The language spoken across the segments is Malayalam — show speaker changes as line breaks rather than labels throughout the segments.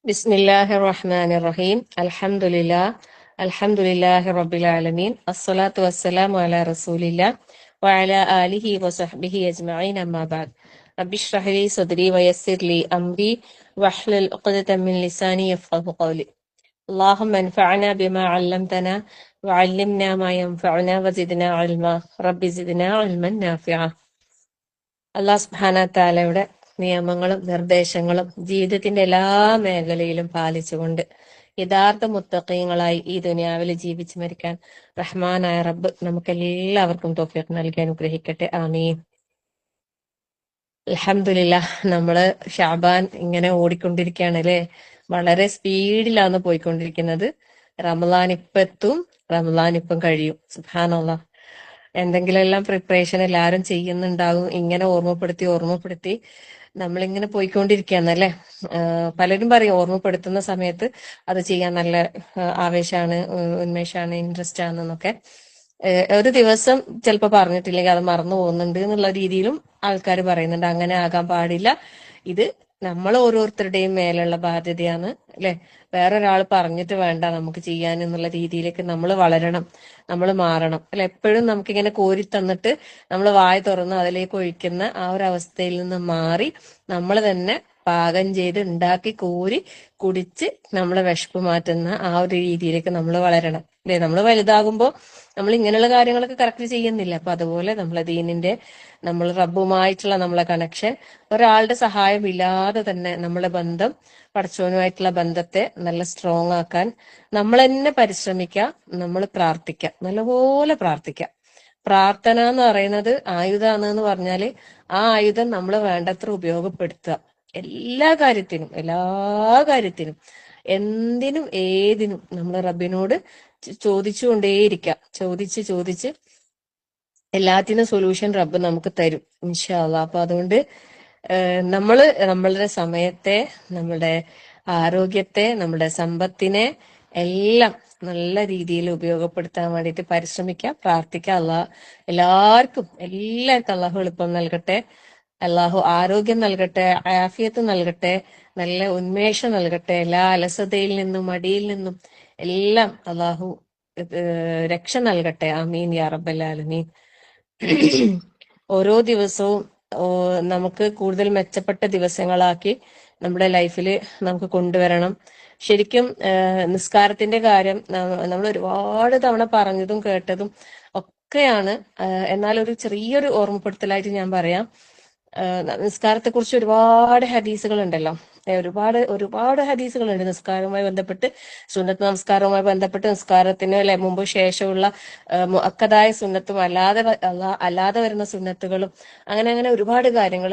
ബിസ്മില്ലാഹിർ റഹ്മാനിർ റഹീം. അൽഹംദുലില്ലാഹി റബ്ബിൽ ആലമീൻ. അസ്സലാത്തു വസ്സലാമു അലാ റസൂലില്ലാ വഅലാ ആലിഹി വസഹ്ബിഹി അജ്മഈൻ. അമ്മാ ബഅദ്. റബ്ബിശ്റഹ് ലി സദ്രി വയസ്സിർ ലി അംരി വഹ്ലുൽ ഉഖ്ദതം മിൻ ലിസാനി യഫ്ഖഹു ഖൗലി. اللهم انفعنا بما علمتنا وعلمنا ما ينفعنا وزدنا علما رب زدنا علما نافعا. അല്ലാഹു സുബ്ഹാനഹു വ തആലയുടെ നിയമങ്ങളും നിർദ്ദേശങ്ങളും ജീവിതത്തിന്റെ എല്ലാ മേഖലയിലും പാലിച്ചുകൊണ്ട് യഥാർത്ഥ മുത്തഖീങ്ങളായി ഈ ദുനിയാവിൽ ജീവിച്ചു മരിക്കാൻ റഹ്മാനായ റബ്ബ് നമുക്ക് എല്ലാവർക്കും തൗഫീഖ് നൽകി അനുഗ്രഹിക്കട്ടെ. ആമീൻ. അൽഹംദുലില്ലാഹ്. നമ്മള് ഷാബാൻ ഇങ്ങനെ ഓടിക്കൊണ്ടിരിക്കുകയാണ് അല്ലെ. വളരെ സ്പീഡിലാണ് പോയിക്കൊണ്ടിരിക്കുന്നത്. റമളാൻ ഇപ്പം എത്തും, റമളാൻ ഇപ്പം കഴിയും. സുബ്ഹാനല്ലാഹ്. എന്തെങ്കിലും എല്ലാം പ്രിപ്പറേഷൻ എല്ലാവരും ചെയ്യുന്നുണ്ടാകും. ഇങ്ങനെ ഓർമ്മപ്പെടുത്തി നമ്മളിങ്ങനെ പോയിക്കൊണ്ടിരിക്കുകയാണല്ലേ. പലരും പറയും ഓർമ്മപ്പെടുത്തുന്ന സമയത്ത് അത് ചെയ്യാൻ നല്ല ആവേശാണ്, ഉന്മേഷാണ്, ഇൻട്രസ്റ്റ് ആണെന്നൊക്കെ. ഒരു ദിവസം ചിലപ്പോൾ പറഞ്ഞിട്ടില്ലെങ്കിൽ അത് മറന്നു പോകുന്നുണ്ട് എന്നുള്ള രീതിയിലും ആൾക്കാർ പറയുന്നുണ്ട്. അങ്ങനെ ആകാൻ പാടില്ല. ഇത് നമ്മൾ ഓരോരുത്തരുടെയും മേലുള്ള ബാധ്യതയാണ് അല്ലെ. വേറൊരാൾ പറഞ്ഞിട്ട് വേണ്ട നമുക്ക് ചെയ്യാൻ എന്നുള്ള രീതിയിലേക്ക് നമ്മൾ വളരണം, നമ്മൾ മാറണം അല്ലെ. എപ്പോഴും നമുക്കിങ്ങനെ കോരി തന്നിട്ട് നമ്മൾ വായ തുറന്ന് അതിലേക്ക് ഒഴിക്കുന്ന ആ ഒരു അവസ്ഥയിൽ നിന്ന് മാറി നമ്മൾ തന്നെ പാകം ചെയ്ത് ഉണ്ടാക്കി കോരി കുടിച്ച് നമ്മളെ വിശപ്പ് മാറ്റുന്ന ആ ഒരു രീതിയിലേക്ക് നമ്മൾ വളരണം അല്ലെ. നമ്മൾ വലുതാകുമ്പോൾ നമ്മൾ ഇങ്ങനെയുള്ള കാര്യങ്ങളൊക്കെ കറക്റ്റ് ചെയ്യുന്നില്ല. അപ്പൊ അതുപോലെ നമ്മളെ ദീനിന്റെ, നമ്മൾ റബ്ബുമായിട്ടുള്ള നമ്മളെ കണക്ഷൻ, ഒരാളുടെ സഹായം ഇല്ലാതെ തന്നെ നമ്മളെ ബന്ധം, പടച്ചവനുമായിട്ടുള്ള ബന്ധത്തെ നല്ല സ്ട്രോങ് ആക്കാൻ നമ്മൾ തന്നെ പരിശ്രമിക്കുക. നമ്മൾ പ്രാർത്ഥിക്കുക, നല്ലപോലെ പ്രാർത്ഥിക്കുക. പ്രാർത്ഥന എന്ന് പറയുന്നത് ആയുധമാണെന്ന് പറഞ്ഞാല് ആ ആയുധം നമ്മൾ വേണ്ടത്ര ഉപയോഗപ്പെടുത്തുക. എല്ലാ കാര്യത്തിനും എന്തിനും ഏതിനും നമ്മൾ റബ്ബിനോട് ചോദിച്ചുകൊണ്ടേയിരിക്കുക. ചോദിച്ച് എല്ലാത്തിനും സൊല്യൂഷൻ റബ്ബ് നമുക്ക് തരും ഇൻഷാ അള്ളാ. അപ്പൊ അതുകൊണ്ട് നമ്മളുടെ സമയത്തെ, നമ്മുടെ ആരോഗ്യത്തെ, നമ്മുടെ സമ്പത്തിനെ എല്ലാം നല്ല രീതിയിൽ ഉപയോഗപ്പെടുത്താൻ വേണ്ടിയിട്ട് പരിശ്രമിക്കുക, പ്രാർത്ഥിക്കുക. എല്ലാവർക്കും അള്ളാഹു എളുപ്പം നൽകട്ടെ, അള്ളാഹു ആരോഗ്യം നൽകട്ടെ, ആഫിയത്ത് നൽകട്ടെ, നല്ല ഉന്മേഷം നൽകട്ടെ. എല്ലാ അലസതയിൽ നിന്നും മടിയിൽ നിന്നും എല്ലാം അള്ളാഹു രക്ഷ നൽകട്ടെ. ആമീൻ യാ റബ്ബൽ ആലമീൻ. ഓരോ ദിവസവും നമുക്ക് കൂടുതൽ മെച്ചപ്പെട്ട ദിവസങ്ങളാക്കി നമ്മുടെ ലൈഫിൽ നമുക്ക് കൊണ്ടുവരണം. ശരിക്കും നിസ്കാരത്തിന്റെ കാര്യം നമ്മൾ ഒരുപാട് തവണ പറഞ്ഞതും കേട്ടതും ഒക്കെയാണ്. എന്നാൽ ഒരു ചെറിയൊരു ഓർമ്മപ്പെടുത്തലായിട്ട് ഞാൻ പറയാം. നിസ്കാരത്തെ കുറിച്ച് ഒരുപാട് ഹദീസുകൾ ഉണ്ടല്ലോ. ഒരുപാട് ഹദീസുകളുണ്ട് നിസ്കാരവുമായി ബന്ധപ്പെട്ട്, സുന്നത്ത് നമസ്കാരവുമായി ബന്ധപ്പെട്ട്, നിസ്കാരത്തിന് അല്ലെ മുമ്പ് ശേഷമുള്ള മുഅക്കദായ സുന്നത്തും അല്ലാതെ വരുന്ന സുന്നത്തുകളും, അങ്ങനെ ഒരുപാട് കാര്യങ്ങൾ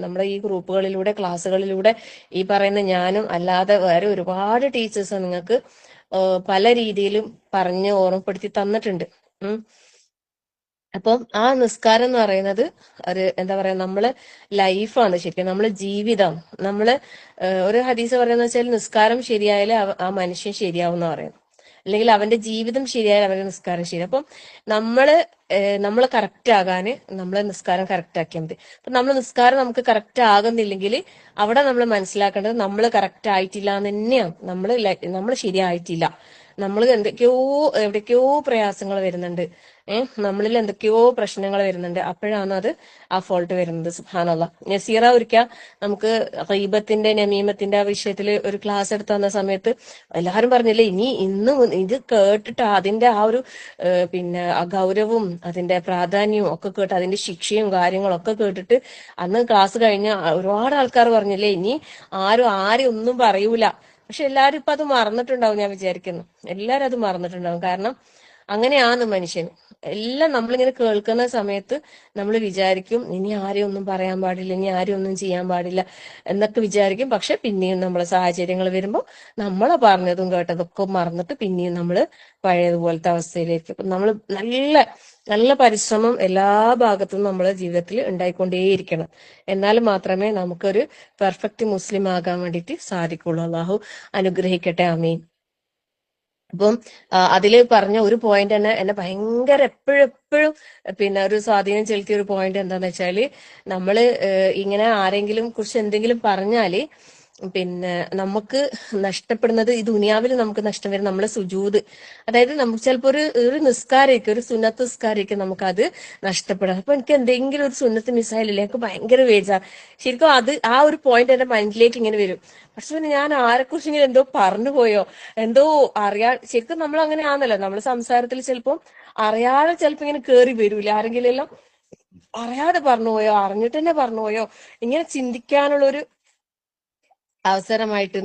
നമ്മുടെ ഈ ഗ്രൂപ്പുകളിലൂടെ, ക്ലാസ്സുകളിലൂടെ ഈ പറയുന്ന ഞാനും അല്ലാതെ വേറെ ഒരുപാട് ടീച്ചേഴ്സ് നിങ്ങൾക്ക് പല രീതിയിലും പറഞ്ഞ് ഓർമ്മപ്പെടുത്തി തന്നിട്ടുണ്ട്. അപ്പം ആ നിസ്കാരം എന്ന് പറയുന്നത് ഒരു എന്താ പറയാ, നമ്മള് ലൈഫാണ് ശരിക്കും, നമ്മളെ ജീവിതം. നമ്മള് ഒരു ഹദീസ് പറയുന്ന വെച്ചാൽ നിസ്കാരം ശരിയായാലേ ആ മനുഷ്യൻ ശരിയാവുന്ന പറയുന്നത്, അല്ലെങ്കിൽ അവന്റെ ജീവിതം ശരിയായാലും അവന്റെ നിസ്കാരം ശരി. അപ്പം നമ്മള് കറക്റ്റ് ആകാന് നമ്മളെ നിസ്കാരം കറക്റ്റ് ആക്കിയാൽ മതി. അപ്പൊ നമ്മളെ നിസ്കാരം നമുക്ക് കറക്റ്റ് ആകുന്നില്ലെങ്കിൽ അവിടെ നമ്മൾ മനസ്സിലാക്കേണ്ടത് നമ്മൾ കറക്റ്റ് ആയിട്ടില്ല എന്ന് തന്നെയാണ്. നമ്മൾ ശരിയായിട്ടില്ല. നമ്മൾ എവിടേക്കോ പ്രയാസങ്ങൾ വരുന്നുണ്ട്. നമ്മളിൽ എന്തൊക്കെയോ പ്രശ്നങ്ങൾ വരുന്നുണ്ട്. അപ്പോഴാണ് അത് ആ ഫോൾട്ട് വരുന്നത്. സുബ്ഹാനല്ലാഹ്. നസീറ ഒരിക്കൽ നമുക്ക് ഗീബത്തിന്റെ, നമീമത്തിന്റെ ആ വിഷയത്തിൽ ഒരു ക്ലാസ് എടുത്ത് വന്ന സമയത്ത് എല്ലാരും പറഞ്ഞില്ലേ, ഇന്ന് ഇത് കേട്ടിട്ട് അതിന്റെ ആ ഒരു പിന്നെ ആ ഗൗരവവും അതിന്റെ പ്രാധാന്യവും ഒക്കെ കേട്ട്, അതിന്റെ ശിക്ഷയും കാര്യങ്ങളും ഒക്കെ കേട്ടിട്ട് അന്ന് ക്ലാസ് കഴിഞ്ഞ ഒരുപാട് ആൾക്കാർ പറഞ്ഞില്ലേ, ഇനി ആരും ഒന്നും പറയൂല. പക്ഷെ എല്ലാരും ഇപ്പൊ അത് മറന്നിട്ടുണ്ടാവും ഞാൻ വിചാരിക്കുന്നു. എല്ലാരും അത് മറന്നിട്ടുണ്ടാവും. കാരണം അങ്ങനെയാണ് മനുഷ്യൻ. എല്ലാം നമ്മളിങ്ങനെ കേൾക്കുന്ന സമയത്ത് നമ്മൾ വിചാരിക്കും ഇനി ആരെയും ഒന്നും പറയാൻ പാടില്ല, ഇനി ആരെയും ഒന്നും ചെയ്യാൻ പാടില്ല എന്നൊക്കെ വിചാരിക്കും. പക്ഷെ പിന്നെയും നമ്മളെ സാഹചര്യങ്ങൾ വരുമ്പോൾ നമ്മളെ പറഞ്ഞതും കേട്ടതൊക്കെ മറന്നിട്ട് പിന്നെയും നമ്മൾ പഴയതുപോലത്തെ അവസ്ഥയിലേക്ക് നമ്മൾ നല്ല നല്ല പരിശ്രമം എല്ലാ ഭാഗത്തും നമ്മളെ ജീവിതത്തിൽ ഉണ്ടായിക്കൊണ്ടേയിരിക്കണം. എന്നാൽ മാത്രമേ നമുക്കൊരു പെർഫെക്റ്റ് മുസ്ലിം ആകാൻ വേണ്ടിയിട്ട് സാധിക്കുള്ളൂ. അള്ളാഹു അനുഗ്രഹിക്കട്ടെ. ആമീൻ. അപ്പം അതില് പറഞ്ഞ ഒരു പോയിന്റ് തന്നെ എന്നെ ഭയങ്കര എപ്പോഴും പിന്നെ ഒരു സ്വാധീനം ചെലുത്തിയ ഒരു പോയിന്റ് എന്താന്ന് വെച്ചാല്, നമ്മള് ഇങ്ങനെ ആരെങ്കിലും കുറിച്ച് എന്തെങ്കിലും പറഞ്ഞാല് പിന്നെ നമുക്ക് നഷ്ടപ്പെടുന്നത് ഈ ദുനിയാവിൽ നമുക്ക് നഷ്ടം വരും നമ്മളെ സുജൂദ്. അതായത് നമുക്ക് ചിലപ്പോ ഒരു നിസ്കാരമൊക്കെ, ഒരു സുന്നത്ത് നിസ്കാരമൊക്കെ നമുക്ക് അത് നഷ്ടപ്പെടാം. അപ്പൊ എനിക്ക് എന്തെങ്കിലും ഒരു സുന്നത്ത് മിസ്സായില്ലേ എനിക്ക് ഭയങ്കര വേജാ. ശരിക്കും അത് ആ ഒരു പോയിന്റ് എന്റെ മൈൻഡിലേക്ക് ഇങ്ങനെ വരും. പക്ഷെ പിന്നെ ഞാൻ ആരെക്കുറിച്ചെങ്കിലും എന്തോ പറഞ്ഞു പോയോ, എന്തോ ശരിക്കും നമ്മൾ അങ്ങനെ ആണല്ലോ, നമ്മൾ സംസാരത്തിൽ ചിലപ്പോൾ അറിയാതെ ചിലപ്പോ ഇങ്ങനെ കേറി വരൂല ആരെങ്കിലും എല്ലാം, അറിയാതെ പറഞ്ഞു പോയോ അറിഞ്ഞിട്ട് തന്നെ പറഞ്ഞു പോയോ, ഇങ്ങനെ ചിന്തിക്കാനുള്ള ഒരു അവസരമായിട്ട്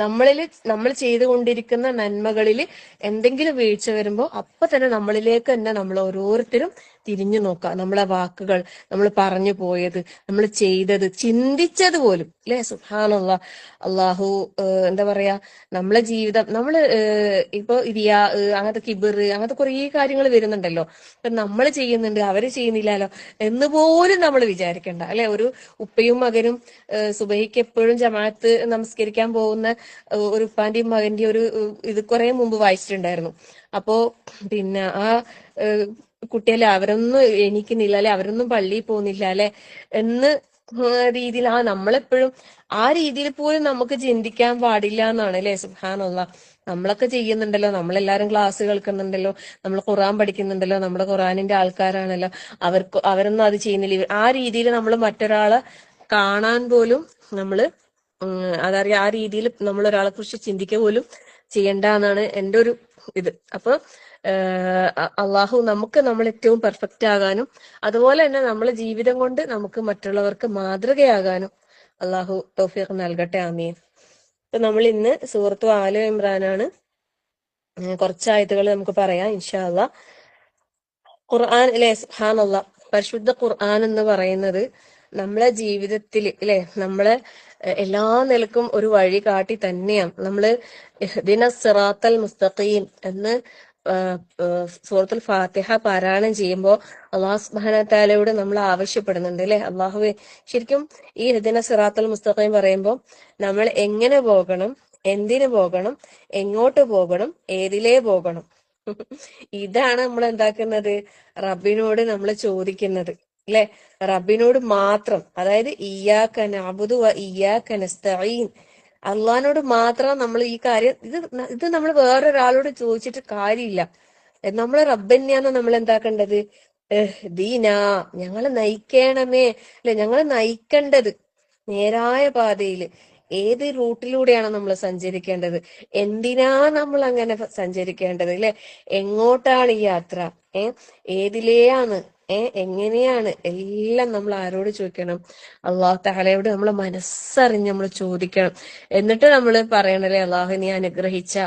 നമ്മളിൽ നമ്മൾ ചെയ്തുകൊണ്ടിരിക്കുന്ന നന്മകളിൽ എന്തെങ്കിലും വീഴ്ച വരുമ്പോൾ അപ്പൊ തന്നെ നമ്മളിലേക്ക് തന്നെ നമ്മൾ ഓരോരുത്തരും തിരിഞ്ഞു നോക്കുക. നമ്മളെ വാക്കുകൾ, നമ്മൾ പറഞ്ഞു പോയത്, നമ്മൾ ചെയ്തത്, ചിന്തിച്ചത് പോലും അല്ലെ, സുബ്ഹാനല്ലാഹ്. അള്ളാഹു എന്താ പറയാ, നമ്മളെ ജീവിതം ഇപ്പൊ അങ്ങനത്തെ കിബിർ, അങ്ങനത്തെ കുറേ കാര്യങ്ങൾ വരുന്നുണ്ടല്ലോ. ഇപ്പൊ നമ്മൾ ചെയ്യുന്നുണ്ട് അവര് ചെയ്യുന്നില്ലല്ലോ എന്ന് പോലും നമ്മൾ വിചാരിക്കണ്ട അല്ലെ. ഒരു ഉപ്പയും മകനും സുബഹിക്ക് എപ്പോഴും ജമാഅത്ത് നമസ്കരിക്കാൻ പോകുന്ന ഒരു ഉപ്പാന്റെയും മകന്റെയും ഒരു ഇത് കുറെ മുമ്പ് വായിച്ചിട്ടുണ്ടായിരുന്നു. അപ്പോ പിന്നെ ആ കുട്ടിയല്ലേ, അവരൊന്നും എണീക്കുന്നില്ല അല്ലെ, അവരൊന്നും പള്ളിയിൽ പോകുന്നില്ല അല്ലെ എന്ന് രീതിയിൽ നമ്മളെപ്പോഴും ആ രീതിയിൽ പോലും നമുക്ക് ചിന്തിക്കാൻ പാടില്ല എന്നാണ് അല്ലെ. സുബ്ഹാനല്ലാഹ്. നമ്മളൊക്കെ ചെയ്യുന്നുണ്ടല്ലോ, നമ്മളെല്ലാരും ക്ലാസ് കേൾക്കുന്നുണ്ടല്ലോ, നമ്മൾ ഖുർആൻ പഠിക്കുന്നുണ്ടല്ലോ, നമ്മുടെ ഖുർആനിന്റെ ആൾക്കാരാണല്ലോ, അവരൊന്നും അത് ചെയ്യുന്നില്ല. ആ രീതിയിൽ നമ്മൾ മറ്റൊരാളെ കാണാൻ പോലും നമ്മള് അതറിയാം, ആ രീതിയിൽ നമ്മൾ ഒരാളെ കുറിച്ച് ചിന്തിക്കുക പോലും ചെയ്യണ്ട എന്നാണ് എൻ്റെ ഒരു ഇത്. അപ്പൊ അള്ളാഹു നമുക്ക് നമ്മൾ ഏറ്റവും പെർഫെക്റ്റ് ആകാനും അതുപോലെ തന്നെ നമ്മളെ ജീവിതം കൊണ്ട് നമുക്ക് മറ്റുള്ളവർക്ക് മാതൃകയാകാനും അള്ളാഹു തൗഫീഖ് നൽകട്ടെ. ആമീൻ. ഇപ്പൊ നമ്മൾ ഇന്ന് സൂറത്തു ആല ഇമ്രാനാണ്, കുറച്ച് ആയത്തുകൾ നമുക്ക് പറയാം ഇൻഷാ അള്ളാ. ഖുർആൻ അല്ലെ, സുബ്ഹാനല്ലാഹ്, പരിശുദ്ധ ഖുർആൻ എന്ന് പറയുന്നത് നമ്മളെ ജീവിതത്തിൽ അല്ലെ, നമ്മളെ എല്ലാ നിലക്കും ഒരു വഴി കാട്ടി തന്നെയാണ്. നമ്മള് ഇഹ്ദിന സിറാത്തൽ മുസ്തഖീം എന്ന് സൂറത്തുൽ ഫാത്തിഹ പാരായണം ചെയ്യുമ്പോൾ അള്ളാഹു സുബ്ഹാനഹു വ തആലയോട് നമ്മൾ ആവശ്യപ്പെടുന്നുണ്ട് അല്ലെ, അള്ളാഹുവേ ശരിക്കും ഈ ഇഹ്ദിന സിറാത്തൽ മുസ്തഖീം പറയുമ്പോൾ നമ്മൾ എങ്ങനെ പോകണം, എന്തിനു പോകണം, എങ്ങോട്ട് പോകണം, ഏതിലേ പോകണം, ഇതാണ് നമ്മൾ എന്താക്കുന്നത്, റബ്ബിനോട് നമ്മൾ ചോദിക്കുന്നത് അല്ലെ. റബ്ബിനോട് മാത്രം, അതായത് ഇയ്യാക നഅ്ബുദു വ ഇയ്യാക നസ്തഈൻ, അള്ളഹാനോട് മാത്രം നമ്മൾ ഈ കാര്യം, ഇത് നമ്മൾ വേറൊരാളോട് ചോദിച്ചിട്ട് കാര്യമില്ല. നമ്മളെ റബ്ബ് തന്നെയാണ് നമ്മൾ എന്താക്കേണ്ടത്, ദീനാ, ഞങ്ങളെ നയിക്കണമേ അല്ലെ, ഞങ്ങളെ നയിക്കേണ്ടത് നേരായ പാതയില്. ഏത് റൂട്ടിലൂടെയാണ് നമ്മൾ സഞ്ചരിക്കേണ്ടത്, എന്തിനാ നമ്മൾ അങ്ങനെ സഞ്ചരിക്കേണ്ടത് അല്ലെ, എങ്ങോട്ടാണ് ഈ യാത്ര, ഏതിലെയാണ്, എങ്ങനെയാണ്, എല്ലാം നമ്മൾ ആരോട് ചോദിക്കണം, അള്ളാഹു തആലയോട് നമ്മൾ മനസ്സറിഞ്ഞ് നമ്മൾ ചോദിക്കണം. എന്നിട്ട് നമ്മൾ പറയണല്ലേ, അള്ളാഹു നീ അനുഗ്രഹിച്ച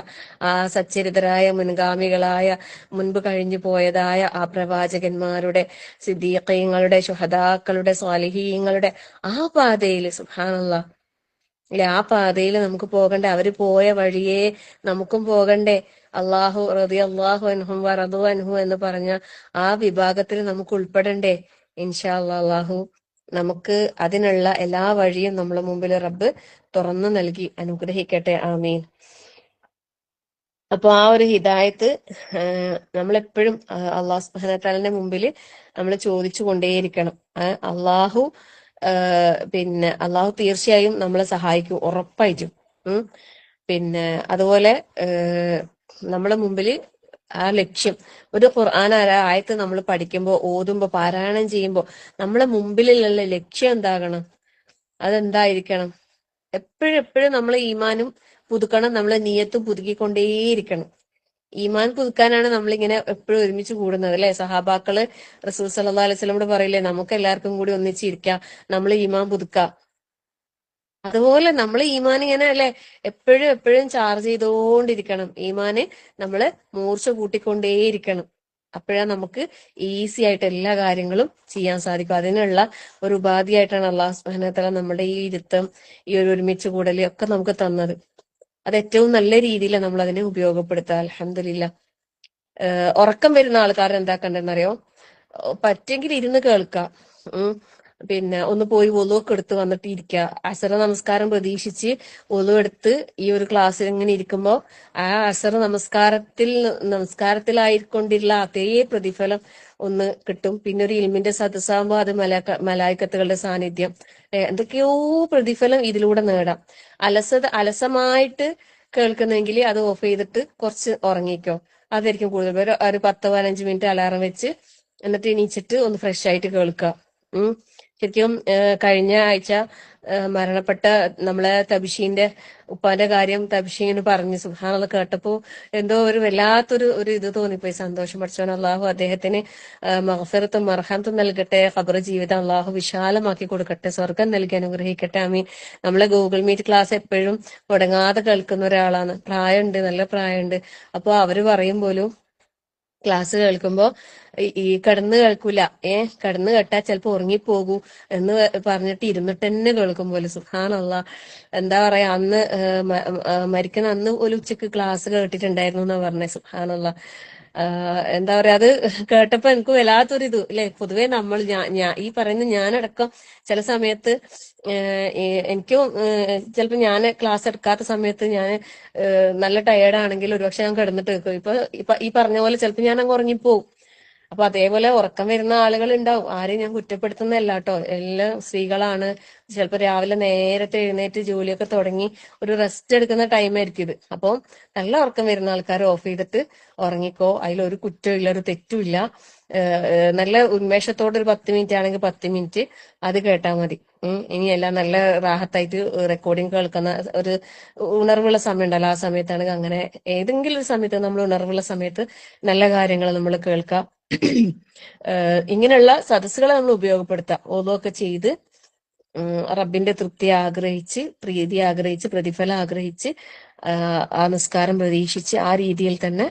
ആ സച്ചരിതരായ മുൻഗാമികളായ മുൻപ് കഴിഞ്ഞു പോയതായ ആ പ്രവാചകന്മാരുടെ, സിദ്ദീഖീങ്ങളുടെ, ശുഹദാക്കളുടെ, സ്വാലിഹീങ്ങളുടെ ആ പാതയിൽ, സുബ്ഹാനല്ലാഹ് ഇല്ല, ആ പാതയിൽ നമുക്ക് പോകണ്ടേ, അവര് പോയ വഴിയേ നമുക്കും പോകണ്ടേ. റളിയല്ലാഹു അൻഹും വറദു അൻഹു എന്ന് പറഞ്ഞ ആ വിഭാഗത്തിൽ നമുക്ക് ഉൾപ്പെടണ്ടേ. ഇൻഷാ അല്ലാഹ് അള്ളാഹു നമുക്ക് അതിനുള്ള എല്ലാ വഴിയും നമ്മളെ മുമ്പിൽ റബ്ബ് തുറന്നു നൽകി അനുഗ്രഹിക്കട്ടെ. ആമീൻ. അപ്പൊ ആ ഒരു ഹിദായത്ത് നമ്മളെപ്പോഴും അള്ളാഹു സുബ്ഹാനഹു വ തആലയുടെ മുമ്പിൽ നമ്മൾ ചോദിച്ചു കൊണ്ടേയിരിക്കണം. അള്ളാഹു പിന്നെ അള്ളാഹു തീർച്ചയായും നമ്മളെ സഹായിക്കും, ഉറപ്പായിട്ടും. പിന്നെ അതുപോലെ നമ്മളെ മുമ്പിൽ ആ ലക്ഷ്യം, ഒരു ഖുർആൻ ആയത്ത് നമ്മൾ പഠിക്കുമ്പോൾ, ഓതുമ്പോൾ, പാരായണം ചെയ്യുമ്പോൾ നമ്മളെ മുമ്പിലുള്ള ലക്ഷ്യം എന്താകണം, അതെന്തായിരിക്കണം, എപ്പോഴും എപ്പോഴും നമ്മളെ ഈമാനും പുതുക്കണം, നമ്മളെ നിയത്തും പുതുക്കിക്കൊണ്ടേയിരിക്കണം. ഈമാൻ പുതുക്കാനാണ് നമ്മളിങ്ങനെ എപ്പോഴും ഒരുമിച്ച് കൂടുന്നത് അല്ലെ. സഹാബാക്കള് റസൂൽ സല്ലല്ലാഹു അലൈഹി വസല്ലമയോട് പറയില്ലേ, നമുക്ക് എല്ലാവർക്കും കൂടി ഒന്നിച്ചിരിക്കാം, നമ്മൾ ഈമാൻ പുതുക്കാം. അതുപോലെ നമ്മൾ ഈമാൻ ഇങ്ങനെ അല്ലെ എപ്പോഴും എപ്പോഴും ചാർജ് ചെയ്തുകൊണ്ടിരിക്കണം. ഈമാന് നമ്മള് മൂർച്ച കൂട്ടിക്കൊണ്ടേയിരിക്കണം. അപ്പോഴാ നമുക്ക് ഈസി ആയിട്ട് എല്ലാ കാര്യങ്ങളും ചെയ്യാൻ സാധിക്കും. അതിനുള്ള ഒരു ഉപാധിയായിട്ടാണ് അള്ളാഹു സുബ്ഹാനഹു വ തആല നമ്മുടെ ഈ ഇരുത്തം, ഈ ഒരു ഒരുമിച്ച് കൂടല് ഒക്കെ നമുക്ക് തന്നത്. അത് ഏറ്റവും നല്ല രീതിയിൽ നമ്മൾ അതിനെ ഉപയോഗപ്പെടുത്തുക. അൽഹംദുലില്ലാ. ഉറക്കം വരുന്ന ആൾക്കാർ എന്താക്കണ്ടെന്നറിയോ, പറ്റെങ്കിൽ ഇരുന്ന് കേൾക്കാം. പിന്നെ ഒന്ന് പോയി ഒലുവൊക്കെ എടുത്ത് വന്നിട്ട് ഇരിക്കുക. അസറ നമസ്കാരം പ്രതീക്ഷിച്ച് ഒലു എടുത്ത് ഈ ഒരു ക്ലാസ്സിൽ ഇങ്ങനെ ഇരിക്കുമ്പോൾ ആ അസറ നമസ്കാരത്തിലായിക്കൊണ്ടുള്ള അതേ പ്രതിഫലം ഒന്ന് കിട്ടും. പിന്നെ ഒരു ഇൽമിന്റെ സദസ്സാകുമ്പോൾ അത് മലായിക്കത്തുകളുടെ സാന്നിധ്യം, എന്തൊക്കെയോ പ്രതിഫലം ഇതിലൂടെ നേടാം. അലസമായിട്ട് കേൾക്കുന്നെങ്കിൽ അത് ഓഫ് ചെയ്തിട്ട് കുറച്ച് ഉറങ്ങിക്കോ. അതായിരിക്കും കൂടുതൽ. ഒരു 10-15 മിനിറ്റ് അലാറം വെച്ച് എന്നിട്ട് എണീച്ചിട്ട് ഒന്ന് ഫ്രഷ് ആയിട്ട് കേൾക്കുക. ശരിക്കും കഴിഞ്ഞ ആഴ്ച മരണപ്പെട്ട നമ്മളെ തബിഷീന്റെ ഉപ്പാന്റെ കാര്യം തബിഷീന് പറഞ്ഞു. സുബ്ഹാനല്ലാഹ്, കേട്ടപ്പോ എന്തോ ഒരു വല്ലാത്തൊരു ഇത് തോന്നിപ്പോയി. സന്തോഷം. പഠിച്ചവൻ അള്ളാഹു അദ്ദേഹത്തിന് മഗ്ഫിറത്തും മർഹമത്തും നൽകട്ടെ. ഖബർ ജീവിതം അള്ളാഹു വിശാലമാക്കി കൊടുക്കട്ടെ. സ്വർഗം നൽകി അനുഗ്രഹിക്കട്ടെ. ആമീൻ. നമ്മളെ ഗൂഗിൾ മീറ്റ് ക്ലാസ് എപ്പോഴും മുടങ്ങാതെ കേൾക്കുന്ന ഒരാളാണ്. പ്രായമുണ്ട്, നല്ല പ്രായമുണ്ട്. അപ്പൊ അവര് പറയും പോലും ക്ലാസ് കേൾക്കുമ്പോ ഈ കിടന്ന് കേൾക്കൂല, കിടന്ന് കേട്ടാ ചിലപ്പോ ഉറങ്ങിപ്പോകൂ എന്ന് പറഞ്ഞിട്ട് ഇരുന്നിട്ട് തന്നെ കേൾക്കും പോലെ. സുബ്ഹാനല്ലാഹ്. എന്താ പറയാ, അന്ന് മരിക്കുന്ന അന്ന് ഒരു ഉച്ചക്ക് ക്ലാസ് കേട്ടിട്ടുണ്ടായിരുന്നു എന്നാ പറഞ്ഞേ. സുബ്ഹാനല്ലാഹ്. എന്താ പറയാ, അത് കേട്ടപ്പോ എനിക്ക് വല്ലാത്തൊരു ഇത് അല്ലെ. പൊതുവെ നമ്മൾ ഈ പറയുന്ന ഞാനടക്കം ചില സമയത്ത് എനിക്കും ചിലപ്പോ ഞാൻ ക്ലാസ് എടുക്കാത്ത സമയത്ത് ഞാൻ നല്ല ടയേർഡാണെങ്കിൽ ഒരുപക്ഷെ ഞാൻ കിടന്നിട്ട് കേൾക്കും. ഇപ്പൊ ഈ പറഞ്ഞ പോലെ ചിലപ്പോ ഞാൻ അങ്ങ് ഉറങ്ങിപ്പോവും. അപ്പൊ അതേപോലെ ഉറക്കം വരുന്ന ആളുകൾ ഉണ്ടാവും. ആരെയും ഞാൻ കുറ്റപ്പെടുത്തുന്നതല്ല കേട്ടോ, എല്ലാം സ്ത്രീകളാണ്. ചിലപ്പോ രാവിലെ നേരത്തെ എഴുന്നേറ്റ് ജോലിയൊക്കെ തുടങ്ങി ഒരു റെസ്റ്റ് എടുക്കുന്ന ടൈം ആയിരിക്കും ഇത്. അപ്പോൾ നല്ല ഉറക്കം വരുന്ന ആൾക്കാർ ഓഫ് ചെയ്തിട്ട് ഉറങ്ങിക്കോ. അതിലൊരു കുറ്റവും ഇല്ല, ഒരു തെറ്റും ഇല്ല. നല്ല ഉന്മേഷത്തോടെ ഒരു 10 മിനിറ്റ് ആണെങ്കിൽ 10 മിനിറ്റ് അത് കേട്ടാൽ മതി. ഇനിയെല്ലാം നല്ല റാഹത്തായിട്ട് റെക്കോർഡിംഗ് കേൾക്കുന്ന ഒരു ഉണർവുള്ള സമയം ഉണ്ടല്ലോ, ആ സമയത്താണെങ്കിൽ അങ്ങനെ ഏതെങ്കിലും ഒരു സമയത്ത് നമ്മൾ ഉണർവുള്ള സമയത്ത് നല്ല കാര്യങ്ങൾ നമ്മൾ കേൾക്കാം. ഇങ്ങനെയുള്ള സദസ്സുകളെ നമ്മൾ ഉപയോഗപ്പെടുത്താം. ഓതോക്കെ ചെയ്ത് റബ്ബിന്റെ തൃപ്തി ആഗ്രഹിച്ച്, പ്രീതി ആഗ്രഹിച്ച്, പ്രതിഫലം ആഗ്രഹിച്ച്, ആ നിസ്കാരം പ്രതീക്ഷിച്ച് ആ രീതിയിൽ തന്നെ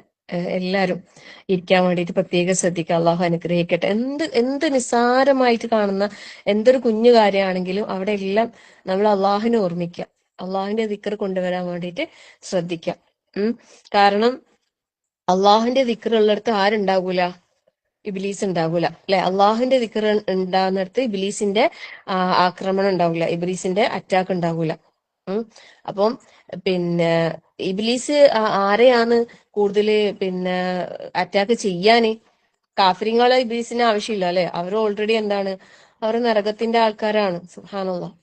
എല്ലാവരും ഇരിക്കാൻ വേണ്ടിയിട്ട് പ്രത്യേകം ശ്രദ്ധിക്കുക. അള്ളാഹു അനുഗ്രഹിക്കട്ടെ. എന്ത് നിസ്സാരമായിട്ട് കാണുന്ന എന്തൊരു കുഞ്ഞു കാര്യമാണെങ്കിലും അവിടെ എല്ലാം നമ്മൾ അള്ളാഹുവിനെ ഓർമ്മിക്കുക, അള്ളാഹുവിന്റെ ദിക്ർ കൊണ്ടുവരാൻ വേണ്ടിയിട്ട് ശ്രദ്ധിക്കാം. കാരണം അള്ളാഹുവിന്റെ ദിക്ർ ഉള്ളിടത്ത് ആരുണ്ടാകൂല? ഇബിലീസ് ഉണ്ടാകൂല അല്ലെ. അള്ളാഹുവിന്റെ ദിക്ർ ഉണ്ടാകുന്നിടത്ത് ഇബിലീസിന്റെ ആക്രമണം ഉണ്ടാവില്ല, ഇബിലീസിന്റെ അറ്റാക്ക് ഉണ്ടാകൂല. അപ്പം പിന്നെ ഇബിലീസ് ആരെയാണ് കൂടുതൽ പിന്നെ അറ്റാക്ക് ചെയ്യാന്? കാഫിരിങ്ങളെ ഇബിലീസിന് ആവശ്യമില്ല അല്ലെ. അവർ ഓൾറെഡി എന്താണ്, അവർ നരകത്തിന്റെ ആൾക്കാരാണ്. സുബ്ഹാനല്ലാഹ്.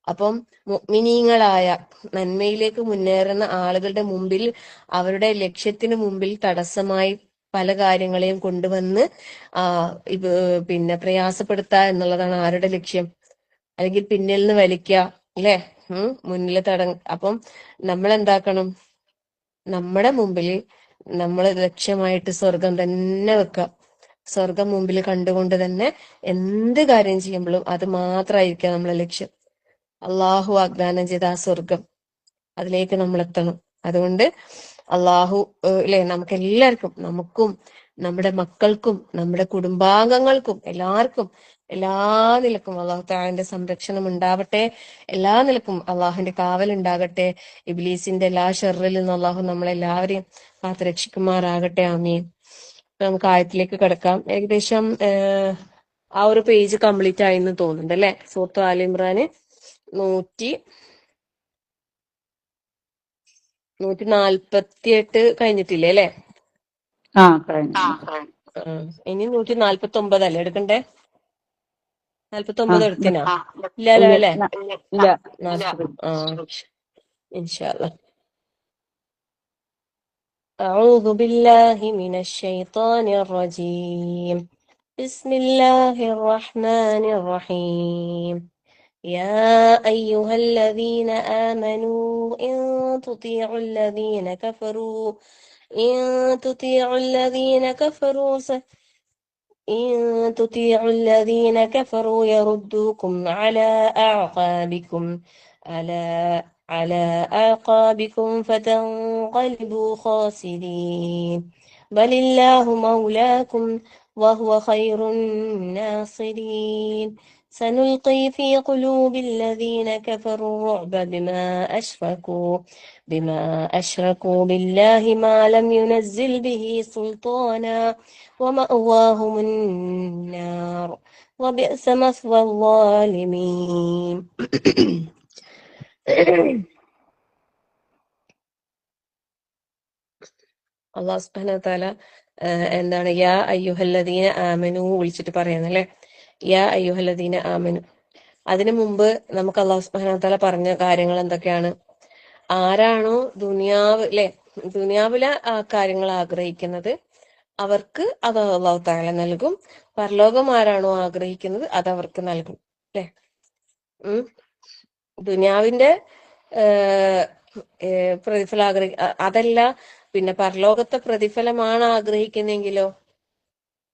അപ്പം മുഅ്മിനീങ്ങളായ നന്മയിലേക്ക് മുന്നേറുന്ന ആളുകളുടെ മുമ്പിൽ, അവരുടെ ലക്ഷ്യത്തിന് മുമ്പിൽ തടസ്സമായി പല കാര്യങ്ങളെയും കൊണ്ടുവന്ന് പിന്നെ പ്രയാസപ്പെടുത്തുക എന്നുള്ളതാണ് ആരുടെ ലക്ഷ്യം? അല്ലെങ്കിൽ പിന്നിൽ നിന്ന് വലിക്കുക അല്ലെ, മുന്നിൽ അപ്പം നമ്മൾ എന്താക്കണം? നമ്മുടെ മുമ്പിൽ നമ്മൾ ലക്ഷ്യമായിട്ട് സ്വർഗം തന്നെ വെക്കുക. സ്വർഗം മുമ്പിൽ കണ്ടുകൊണ്ട് തന്നെ എന്ത് കാര്യം ചെയ്യുമ്പോഴും അത് മാത്രമായിരിക്കാം നമ്മളെ ലക്ഷ്യം. അള്ളാഹു വാഗ്ദാനം ചെയ്ത ആ സ്വർഗം, അതിലേക്ക് നമ്മൾ എത്തണം. അതുകൊണ്ട് അള്ളാഹു അല്ലെ നമുക്ക് എല്ലാവർക്കും, നമുക്കും നമ്മുടെ മക്കൾക്കും നമ്മുടെ കുടുംബാംഗങ്ങൾക്കും എല്ലാവർക്കും എല്ലാ നിലക്കും അള്ളാഹു തആലയുടെ സംരക്ഷണം ഉണ്ടാവട്ടെ. എല്ലാ നിലക്കും അള്ളാഹുവിന്റെ കാവൽ ഉണ്ടാകട്ടെ. ഇബ്ലീസിന്റെ എല്ലാ ഷർറിൽ നിന്നും അള്ളാഹു നമ്മളെല്ലാവരെയും കാത്ത് രക്ഷിക്കുമാറാകട്ടെ. ആമീൻ. നമുക്ക് ആയത്തിലേക്ക് കിടക്കാം. ഏകദേശം ആ ഒരു പേജ് കംപ്ലീറ്റ് ആയെന്ന് തോന്നുന്നുണ്ട് അല്ലെ. സൂറത്ത് ആൽ ഇമ്രാന് 148 കഴിഞ്ഞിട്ടില്ലേ അല്ലെ? ഇനി 149 അല്ലേ എടുക്കണ്ടേ? 49 എടുത്തിനാ? ഇല്ലല്ലോ അല്ലെ? ഇൻഷാ അല്ലാഹ്. أعوذ بالله من الشيطان الرجيم. بسم الله الرحمن الرحيم. يا أيها الذين آمنوا إن تطيعوا الذين كفروا يردوكم على أعقابكم فتنقلبوا خاسرين. بل الله مولاكم وهو خير الناصرين. سنلقي في قلوب الذين كفروا الرعب بما أشركوا بالله ما لم ينزل به سلطانا ومأواهم النار وبئس مثوى الظالمين. അള്ളാഹു സുബ്ഹാനഹു വ തആല എന്താണ് യാ അയ്യുഹല്ലദീന ആമനു വിളിച്ചിട്ട് പറയുന്നല്ലേ, യാ അയ്യുഹല്ലദീന ആമനു. അതിനു മുമ്പ് നമുക്ക് അള്ളാഹു സുബ്ഹാനഹു വ തആല പറഞ്ഞ കാര്യങ്ങൾ എന്തൊക്കെയാണ്? ആരാണോ ദുനിയാവിലെ കാര്യങ്ങൾ ആഗ്രഹിക്കുന്നത് അവർക്ക് അത് അള്ളാഹു തആല നൽകും. പരലോകം ആരാണോ ആഗ്രഹിക്കുന്നത് അത് അവർക്ക് നൽകും. അല്ലെ? ദുനിയാവിന്റെ പ്രതിഫലം അതല്ല, പിന്നെ പരലോകത്തെ പ്രതിഫലമാണ് ആഗ്രഹിക്കുന്നെങ്കിലോ,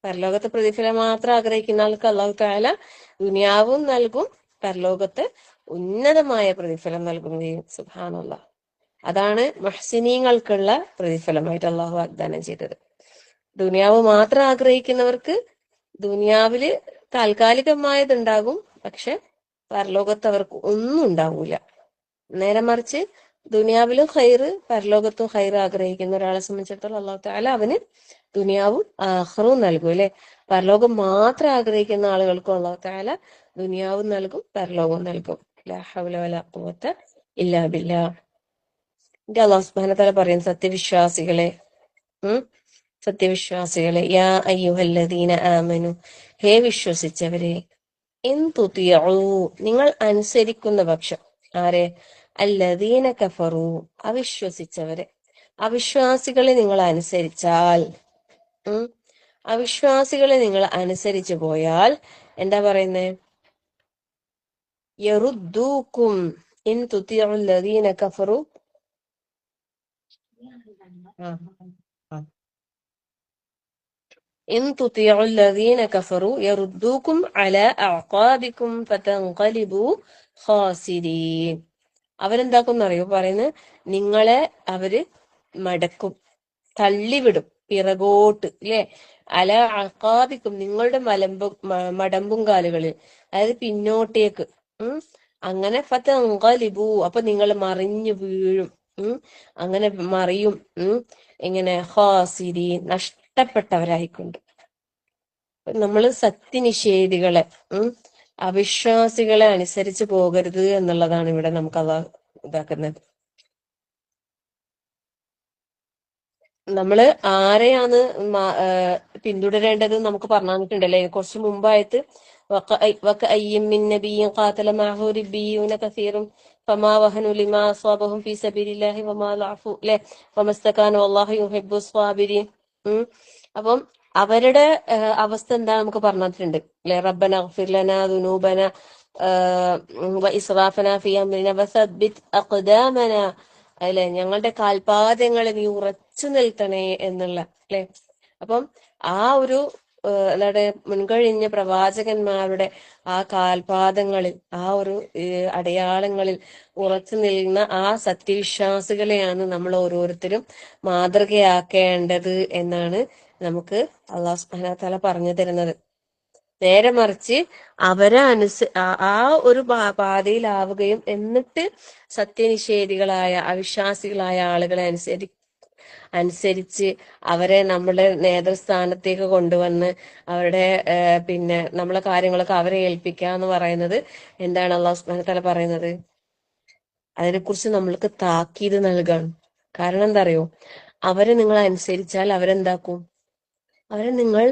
പരലോകത്തെ പ്രതിഫലം മാത്രം ആഗ്രഹിക്കുന്ന ആൾക്ക് അള്ളാഹു തആല ദുനിയാവും നൽകും, പരലോകത്തെ ഉന്നതമായ പ്രതിഫലം നൽകുകയും ചെയ്യും. സുബ്ഹാനല്ലാഹ്. അതാണ് മുഹ്സിനീങ്ങൾക്കുള്ള പ്രതിഫലമായിട്ട് അള്ളാഹു വാഗ്ദാനം ചെയ്തത്. ദുനിയാവ് മാത്രം ആഗ്രഹിക്കുന്നവർക്ക് ദുനിയാവില് താൽക്കാലികമായതുണ്ടാകും, പക്ഷെ പരലോകത്ത് അവർക്ക് ഒന്നും ഉണ്ടാവൂല. നേരെ മറിച്ച് ദുനിയാവിലും ഖൈറ് പരലോകത്തും ഖൈറ് ആഗ്രഹിക്കുന്ന ഒരാളെ സംബന്ധിച്ചിടത്തോളം അള്ളാഹു തആല അവന് ദുനിയാവും ആഖിറവും നൽകും. അല്ലെ? പരലോകം മാത്രം ആഗ്രഹിക്കുന്ന ആളുകൾക്കും അള്ളാഹു തആല ദുനിയാവും നൽകും, പരലോകവും നൽകും. ലാ ഹൗല വലാ ഖുവത ഇല്ലാ ബില്ലാഹ്. അള്ളാഹു സുബ്ഹാനഹു വ തആല പറയും, സത്യവിശ്വാസികളെ, സത്യവിശ്വാസികളെ, യാ അയ്യുഹല്ലദീന ആമനു, ഹേ വിശ്വസിച്ചവരെ, ഇൻ തുതിഉ, നിങ്ങൾ അനുസരിക്കുന്ന പക്ഷം, ആരെ? അല്ലദീന കഫറു, അവിശ്വസിച്ചവരെ, അവിശ്വാസികളെ നിങ്ങൾ അനുസരിച്ചാൽ, അവിശ്വാസികളെ നിങ്ങൾ അനുസരിച്ചു പോയാൽ എന്താ പറയുന്നേ? യറുദ്ദൂക്കും ഇൻ തുതിഉ അല്ലദീന കഫറു. ഇൻ തുതിഉ അല്ലദീന കഫറു യറുദ്ദൂക്കും അലാ അഅഖാബിക്കും ഫതൻഖലിബു ഖാസിരീൻ. അവരെന്താക്കും അറിയോ പറയുന്നത്? നിങ്ങളെ അവര് മടക്കും, തള്ളിവിടും പിറകോട്ട്, ഇല്ലേ? അല അഖാബിക്കും, നിങ്ങളുടെ മടമ്പും കാലുകളിൽ, അതായത് പിന്നോട്ടേക്ക്. അങ്ങനെ ഫതൻഖലിബു, അപ്പൊ നിങ്ങൾ മറിഞ്ഞു വീഴും, അങ്ങനെ മറിയും. ഇങ്ങനെ ഖാസിരീൻ, നഷ്ടപ്പെട്ടവരായിക്കൊണ്ട്. നമ്മള് സത്യനിഷേധികളെ, അവിശ്വാസികളെ അനുസരിച്ച് പോകരുത് എന്നുള്ളതാണ് ഇവിടെ നമുക്ക് ഇതാക്കുന്നത്. നമ്മള് ആരെയാണ് പിന്തുടരേണ്ടത് നമുക്ക് പറഞ്ഞു തന്നിട്ടുണ്ടല്ലേ കുറച്ച് മുമ്പായിട്ട്. وكأي من نبي قاتل معه ربيون كثير فما وهنوا لما أصابهم في سبيل الله وما ضعفوا وما استكانوا والله يحب الصابرين. അപ്പം അവരുടെ അവസ്ഥ എന്താ നമുക്ക് പറഞ്ഞു തന്നിട്ടുണ്ട് അല്ലെ? റബ്ബന ഇഗ്ഫിർ ലനാ ദുനൂബന വഇസ്റാഫന ഫീ അംരിന വസബ്ബിത് അഖ്ദാമന, അല്ലെ? ഞങ്ങളുടെ കാൽപാദങ്ങളെ നീ ഉറച്ചു നിൽക്കണേ എന്നുള്ള, അല്ലെ? അപ്പം ആ ഒരു എന്താണ് മുൻകഴിഞ്ഞ പ്രവാചകന്മാരുടെ ആ കാൽപാദങ്ങളിൽ, ആ ഒരു അടയാളങ്ങളിൽ ഉറച്ചു നിൽക്കുന്ന ആ സത്യവിശ്വാസികളെയാണ് നമ്മൾ ഓരോരുത്തരും മാതൃകയാക്കേണ്ടത് എന്നാണ് നമുക്ക് അല്ലാഹു സുബ്ഹാനഹു വ തആല പറഞ്ഞു തരുന്നത്. നേരെ മറിച്ച് അവരെ ആ ഒരു പാതയിലാവുകയും എന്നിട്ട് സത്യനിഷേധികളായ അവിശ്വാസികളായ ആളുകളെ അനുസരിച്ച് അവരെ നമ്മുടെ നേതൃസ്ഥാനത്തേക്ക് കൊണ്ടുവന്ന് അവരുടെ പിന്നെ നമ്മളെ കാര്യങ്ങളൊക്കെ അവരെ ഏൽപ്പിക്കുക എന്ന് പറയുന്നത് എന്താണ് അല്ലാഹു സുബ്ഹാനഹു വ തആല പറയുന്നത്? അതിനെക്കുറിച്ച് നമ്മൾക്ക് താക്കീത് നൽകാണ്. കാരണം എന്താ അറിയോ? അവരെ നിങ്ങൾ അനുസരിച്ചാൽ അവരെന്താക്കും? അവരെ നിങ്ങൾ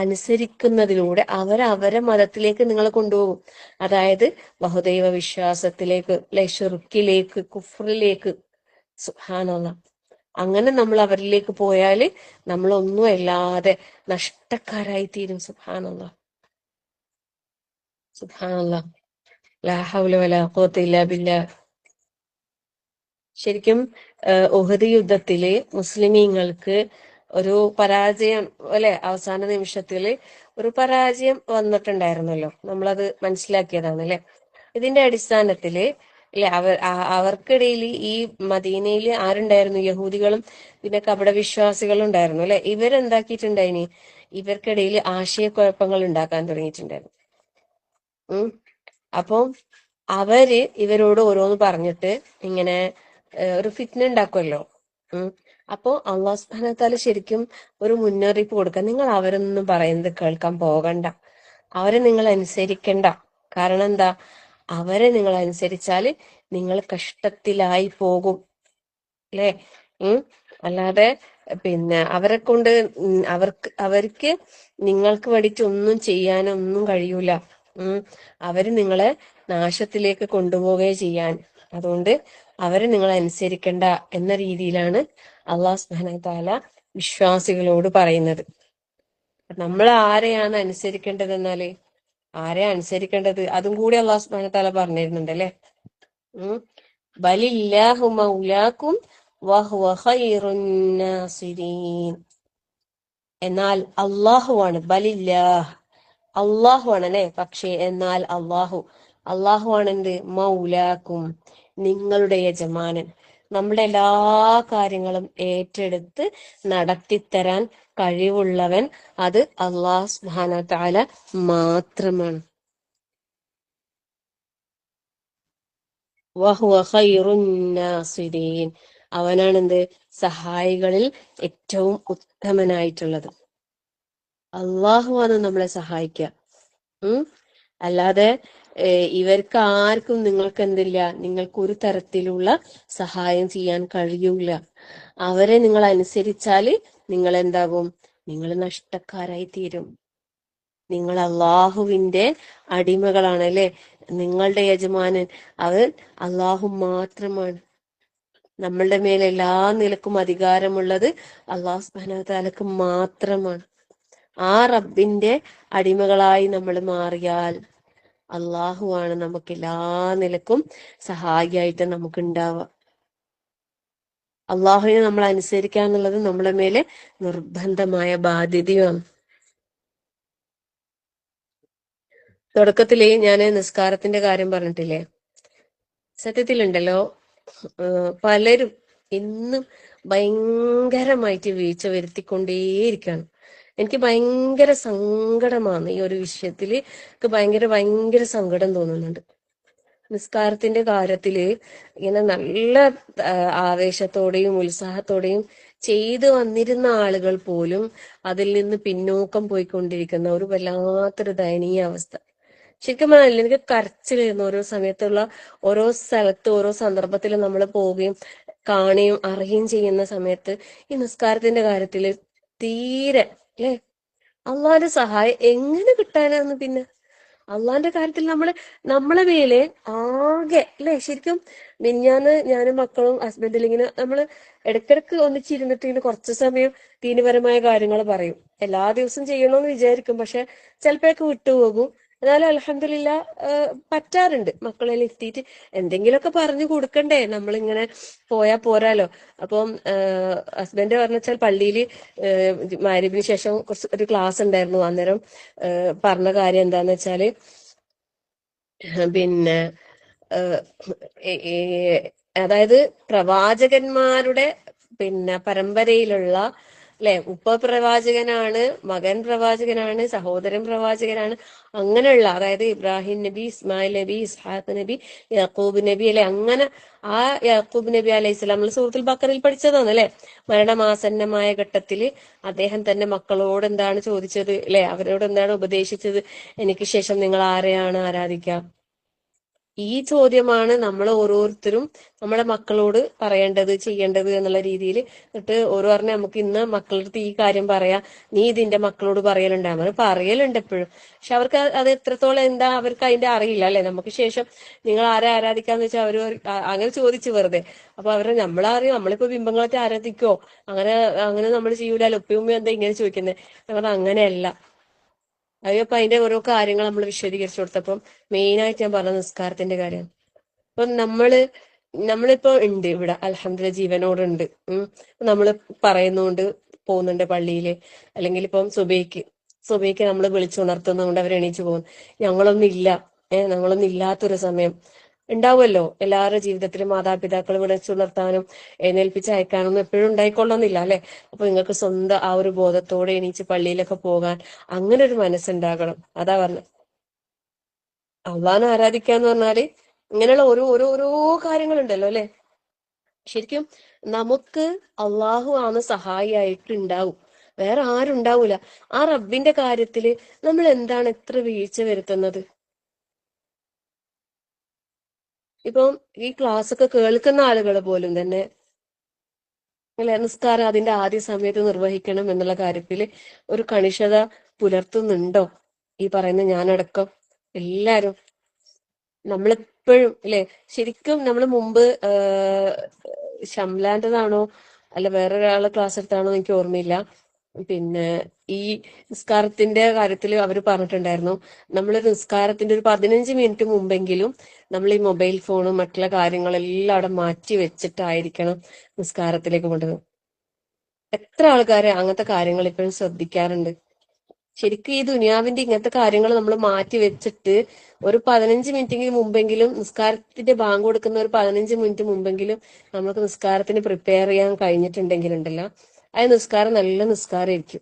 അനുസരിക്കുന്നതിലൂടെ അവരെ മതത്തിലേക്ക് നിങ്ങൾ കൊണ്ടുപോകും. അതായത് ബഹുദൈവ വിശ്വാസത്തിലേക്ക്, ഷിർക്കിലേക്ക്, കുഫ്റിലേക്ക്. സുബ്ഹാനല്ലാഹ്. അങ്ങനെ നമ്മൾ അവരിലേക്ക് പോയാല് നമ്മളൊന്നും അല്ലാതെ നഷ്ടക്കാരായി തീരും. സുബ്ഹാനല്ലാഹ്, സുബ്ഹാനല്ലാഹ്. ലാ ഹൗല വലാ ഖുവത ഇല്ലാ ബില്ലാഹ്. ശരിക്കും ഉഹദ് യുദ്ധത്തില് മുസ്ലിമീങ്ങൾക്ക് ഒരു പരാജയം, അല്ലെ? അവസാന നിമിഷത്തില് ഒരു പരാജയം വന്നിട്ടുണ്ടായിരുന്നല്ലോ, നമ്മളത് മനസ്സിലാക്കിയതാണ്, അല്ലെ? ഇതിന്റെ അടിസ്ഥാനത്തില് അല്ലെ അവർക്കിടയിൽ ഈ മദീനയിൽ ആരുണ്ടായിരുന്നു? യഹൂദികളും പിന്നെ കപടവിശ്വാസികളും ഉണ്ടായിരുന്നു, അല്ലെ? ഇവരെന്താക്കിയിട്ടുണ്ടായിനി? ഇവർക്കിടയിൽ ആശയക്കുഴപ്പങ്ങൾ ഉണ്ടാക്കാൻ തുടങ്ങിയിട്ടുണ്ടായിരുന്നു. ഉം അപ്പം അവര് ഇവരോട് ഓരോന്ന് പറഞ്ഞിട്ട് ഇങ്ങനെ ഒരു ഫിറ്റ്ന ഉണ്ടാക്കുമല്ലോ. ഉം അപ്പോ അള്ളാഹു സുബ്ഹാനഹു വ തആല ശരിക്കും ഒരു മുന്നറിയിപ്പ് കൊടുക്കുക, നിങ്ങൾ അവരൊന്നും പറയുന്നത് കേൾക്കാൻ പോകണ്ട, അവരെ നിങ്ങൾ അനുസരിക്കണ്ട. കാരണം എന്താ, അവരെ നിങ്ങൾ അനുസരിച്ചാല് നിങ്ങൾ കഷ്ടത്തിലായി പോകും, അല്ലെ? ഉം അല്ലാതെ പിന്നെ അവരെ കൊണ്ട് അവർക്ക് നിങ്ങൾക്ക് വേണ്ടിയിട്ട് ഒന്നും ചെയ്യാനൊന്നും കഴിയൂല. ഉം അവര് നിങ്ങളെ നാശത്തിലേക്ക് കൊണ്ടുപോവുകയേ ചെയ്യാൻ. അതുകൊണ്ട് അവരെ നിങ്ങൾ അനുസരിക്കണ്ട എന്ന രീതിയിലാണ് അള്ളാഹു സുബ്ഹാനഹു വ തആല വിശ്വാസികളോട് പറയുന്നത്. നമ്മൾ ആരെയാണ് അനുസരിക്കേണ്ടത് എന്നാല്, ആരെയാ അനുസരിക്കേണ്ടത് അതും കൂടി അള്ളാഹു സുബ്ഹാനഹു വ തആല പറഞ്ഞിരുന്നുണ്ട്, അല്ലെ? ഉം ബലില്ലാഹു മൗലാക്കും വഹുവ ഖൈറുൻ നാസിരീൻ. എന്നാൽ അള്ളാഹുവാണ്, ബലില്ലാഹ് അള്ളാഹുവാണ്, അല്ലെ? പക്ഷേ എന്നാൽ അള്ളാഹുവാണ് എന്ത്? മൗലാക്കും, നിങ്ങളുടെ യജമാനൻ. നമ്മുടെ എല്ലാ കാര്യങ്ങളും ഏറ്റെടുത്ത് നടത്തിത്തരാൻ കഴിവുള്ളവൻ അത് അള്ളാഹു സുബ്ഹാനഹു വ തആല മാത്രമാണ്. വഹുവ ഖൈറുൻ നാസിരീൻ, അവനാണെന്ത്? സഹായികളിൽ ഏറ്റവും ഉത്തമനായിട്ടുള്ളത്. അള്ളാഹുവാണ് നമ്മളെ സഹായിക്കുക. ഉം അല്ലാതെ ഇവർക്ക് ആർക്കും നിങ്ങൾക്ക് എന്തില്ല, നിങ്ങൾക്ക് ഒരു തരത്തിലുള്ള സഹായം ചെയ്യാൻ കഴിയൂല. അവരെ നിങ്ങൾ അനുസരിച്ചാല് നിങ്ങൾ എന്താകും? നിങ്ങൾ നഷ്ടക്കാരായി തീരും. നിങ്ങൾ അള്ളാഹുവിന്റെ അടിമകളാണ്, അല്ലെ? നിങ്ങളുടെ യജമാനൻ അവൻ അള്ളാഹു മാത്രമാണ്. നമ്മളുടെ മേലെ എല്ലാ നിലക്കും അധികാരമുള്ളത് അള്ളാഹു സുബ്ഹാനഹു വ തആലക്ക് മാത്രമാണ്. ആ റബ്ബിന്റെ അടിമകളായി നമ്മൾ മാറിയാൽ അള്ളാഹുവാണ് നമുക്ക് എല്ലാ നിലക്കും സഹായിയായിട്ട് നമുക്ക് ഉണ്ടാവുക. അള്ളാഹുവിനെ നമ്മൾ അനുസരിക്കുക എന്നുള്ളത് നമ്മുടെ മേലെ നിർബന്ധമായ ബാധ്യതയാണ്. തുടക്കത്തില് ഞാന് നിസ്കാരത്തിന്റെ കാര്യം പറഞ്ഞിട്ടില്ലേ? സത്യത്തിലുണ്ടല്ലോ, പലരും ഇന്നും ഭയങ്കരമായിട്ട് വീഴ്ച വരുത്തിക്കൊണ്ടേയിരിക്കുകയാണ്. എനിക്ക് ഭയങ്കര സങ്കടമാണ് ഈ ഒരു വിഷയത്തില്. എനിക്ക് ഭയങ്കര സങ്കടം തോന്നുന്നുണ്ട്. നിസ്കാരത്തിന്റെ കാര്യത്തില് ഇങ്ങനെ നല്ല ആവേശത്തോടെയും ഉത്സാഹത്തോടെയും ചെയ്തു വന്നിരുന്ന ആളുകൾ പോലും അതിൽ നിന്ന് പിന്നോക്കം പോയിക്കൊണ്ടിരിക്കുന്ന ഒരു വല്ലാത്തൊരു ദയനീയ അവസ്ഥ. ശരിക്കും പറഞ്ഞാൽ എനിക്ക് കരച്ചിലായിരുന്നു ഓരോ സമയത്തുള്ള, ഓരോ സ്ഥലത്ത് ഓരോ സന്ദർഭത്തിൽ നമ്മൾ പോവുകയും കാണുകയും അറിയുകയും ചെയ്യുന്ന സമയത്ത് ഈ നിസ്കാരത്തിന്റെ കാര്യത്തില് തീരെ, അല്ലെ, അള്ളാന്റെ സഹായം എങ്ങനെ കിട്ടാനാന്ന്? പിന്നെ അള്ളാന്റെ കാര്യത്തിൽ നമ്മളെ മേലെ ആകെ, അല്ലെ? ശരിക്കും മിഞ്ഞാന്ന് ഞാനും മക്കളും ഹസ്ബൻഡിൽ ഇങ്ങനെ നമ്മള് ഇടയ്ക്കിടയ്ക്ക് ഒന്നിച്ചിരുന്നിട്ട് ഇങ്ങനെ കുറച്ചു സമയം ദീനപരമായ കാര്യങ്ങൾ പറയും. എല്ലാ ദിവസവും ചെയ്യണമെന്ന് വിചാരിക്കും, പക്ഷെ ചിലപ്പോഴൊക്കെ വിട്ടുപോകും. എന്നാലും അൽഹംദുലില്ലാ പറ്റാറുണ്ട്. മക്കളെ എത്തിയിട്ട് എന്തെങ്കിലുമൊക്കെ പറഞ്ഞു കൊടുക്കണ്ടേ, നമ്മളിങ്ങനെ പോയാ പോരാലോ. അപ്പം ഹസ്ബൻഡ് പറഞ്ഞാൽ പള്ളിയിൽ മഗ്‌രിബിന് ശേഷം ഒരു ക്ലാസ് ഉണ്ടായിരുന്നു. അന്നേരം പറഞ്ഞ കാര്യം എന്താന്ന് വെച്ചാല്, പിന്നെ അതായത് പ്രവാചകന്മാരുടെ പരമ്പരയിലുള്ള, അല്ലെ, ഉപ്പ പ്രവാചകനാണ്, മകൻ പ്രവാചകനാണ്, സഹോദരൻ പ്രവാചകനാണ്, അങ്ങനെയുള്ള, അതായത് ഇബ്രാഹിം നബി, ഇസ്മായിൽ നബി, ഇസ്ഹാഖ് നബി, യാക്കൂബ് നബി, അല്ലെ, അങ്ങനെ ആ യാക്കൂബ് നബി അലൈഹി സ്വലാം നമ്മൾ സൂറത്തുൽ ബഖറയിൽ പഠിച്ചതാണ്, അല്ലെ? മരണമാസന്നമായ ഘട്ടത്തില് അദ്ദേഹം തന്റെ മക്കളോട് എന്താണ് ചോദിച്ചത്, അല്ലെ? അവരോട് എന്താണ് ഉപദേശിച്ചത്? എനിക്ക് ശേഷം നിങ്ങൾ ആരെയാണ് ആരാധിക്കുക? ഈ ചോദ്യമാണ് നമ്മൾ ഓരോരുത്തരും നമ്മുടെ മക്കളോട് പറയേണ്ടത്, ചെയ്യേണ്ടത് എന്നുള്ള രീതിയിൽ. എന്നിട്ട് ഓരോ പറഞ്ഞ നമുക്ക് ഇന്ന് മക്കളുടെ അടുത്ത് ഈ കാര്യം പറയാ, നീ ഇതിന്റെ മക്കളോട് പറയലുണ്ട്. അവർ പറയലുണ്ട് എപ്പോഴും, പക്ഷെ അവർക്ക് അത് എത്രത്തോളം എന്താ അവർക്ക് അതിന്റെ അറിയില്ല, അല്ലെ? നമുക്ക് ശേഷം നിങ്ങൾ ആരെ ആരാധിക്കാന്ന് വെച്ചാൽ അവര് അങ്ങനെ ചോദിച്ചു വെറുതെ. അപ്പൊ അവരെ നമ്മളറിയും, നമ്മളിപ്പോ ബിംബങ്ങളൊക്കെ ആരാധിക്കോ? അങ്ങനെ അങ്ങനെ നമ്മൾ ചെയ്യൂലല്ലോ. ഉപ്പയും ഉമ്മയും എന്താ ഇങ്ങനെ ചോദിക്കുന്നത്? ഞാൻ പറഞ്ഞ അങ്ങനെയല്ല. അയ്യപ്പൊ അതിന്റെ ഓരോ കാര്യങ്ങൾ നമ്മൾ വിശദീകരിച്ചു കൊടുത്തപ്പം മെയിനായിട്ട് ഞാൻ പറഞ്ഞ നിസ്കാരത്തിന്റെ കാര്യം. അപ്പൊ നമ്മളിപ്പോ ഉണ്ട് ഇവിടെ, അൽഹംദുലില്ലാ ജീവനോടുണ്ട്. നമ്മള് പറയുന്നുണ്ട്, പോകുന്നുണ്ട് പള്ളിയില്, അല്ലെങ്കിൽ ഇപ്പം സുബൈക്ക് നമ്മൾ വിളിച്ചുണർത്തുന്നതുകൊണ്ട് അവർ എണീച്ചു പോകും. ഞങ്ങളൊന്നും ഇല്ല, ഞങ്ങളൊന്നും ഇല്ലാത്തൊരു സമയം ഉണ്ടാവുമല്ലോ എല്ലാവരുടെ ജീവിതത്തിലും. മാതാപിതാക്കൾ വിളിച്ചുണർത്താനും എഴുന്നേൽപ്പിച്ച് അയക്കാനൊന്നും എപ്പോഴും ഉണ്ടായിക്കൊള്ളുന്നില്ല, അല്ലെ? അപ്പൊ നിങ്ങൾക്ക് സ്വന്തം ആ ഒരു ബോധത്തോടെ എണീച്ച് പള്ളിയിലൊക്കെ പോകാൻ അങ്ങനെ ഒരു മനസ്സുണ്ടാകണം. അതാ പറഞ്ഞത്. അള്ളാഹിനെ ആരാധിക്കാന്ന് പറഞ്ഞാല് ഇങ്ങനെയുള്ള ഓരോ കാര്യങ്ങളുണ്ടല്ലോ അല്ലെ. ശരിക്കും നമുക്ക് അള്ളാഹു ആണ് സഹായിയായിട്ട് ഉണ്ടാവും, വേറെ ആരും ഉണ്ടാവൂല. ആ റബ്ബിന്റെ കാര്യത്തില് നമ്മൾ എന്താണ് എത്ര വീഴ്ച വരുത്തുന്നത്. ഇപ്പം ഈ ക്ലാസ് ഒക്കെ കേൾക്കുന്ന ആളുകൾ പോലും തന്നെ അല്ലെ, നിസ്കാരം അതിന്റെ ആദ്യ സമയത്ത് നിർവഹിക്കണം എന്നുള്ള കാര്യത്തില് ഒരു കണിശത പുലർത്തുന്നുണ്ടോ? ഈ പറയുന്ന ഞാനടക്കം എല്ലാരും നമ്മളെപ്പോഴും അല്ലെ. ശരിക്കും നമ്മൾ മുമ്പ് ഷംലാന്റെതാണോ അല്ല വേറൊരാളെ ക്ലാസ് എടുത്താണോ എനിക്ക് ഓർമ്മയില്ല. പിന്നെ ഈ നിസ്കാരത്തിന്റെ കാര്യത്തിൽ അവർ പറഞ്ഞിട്ടുണ്ടായിരുന്നു, നമ്മൾ നിസ്കാരത്തിന്റെ ഒരു 15 മിനിറ്റ് മുമ്പെങ്കിലും നമ്മൾ ഈ മൊബൈൽ ഫോണും മറ്റുള്ള കാര്യങ്ങളെല്ലാം അവിടെ മാറ്റി വെച്ചിട്ടായിരിക്കണം നിസ്കാരത്തിലേക്ക് കൊണ്ടുവരുന്നത്. എത്ര ആൾക്കാര് അങ്ങനത്തെ കാര്യങ്ങൾ ഇപ്പോഴും ശ്രദ്ധിക്കാറുണ്ട്? ശരിക്കും ഈ ദുനിയാവിന്റെ ഇങ്ങനത്തെ കാര്യങ്ങൾ നമ്മൾ മാറ്റി വെച്ചിട്ട് ഒരു 15 മിനിറ്റ് മുമ്പെങ്കിലും, നിസ്കാരത്തിന്റെ ബാങ്ക് കൊടുക്കുന്ന ഒരു 15 മിനിറ്റ് മുമ്പെങ്കിലും നമുക്ക് നിസ്കാരത്തിന് പ്രിപ്പയർ ചെയ്യാൻ കഴിഞ്ഞിട്ടുണ്ടെങ്കിൽ ഉണ്ടല്ലോ, അത് നിസ്കാരം നല്ല നിസ്കാരമായിരിക്കും.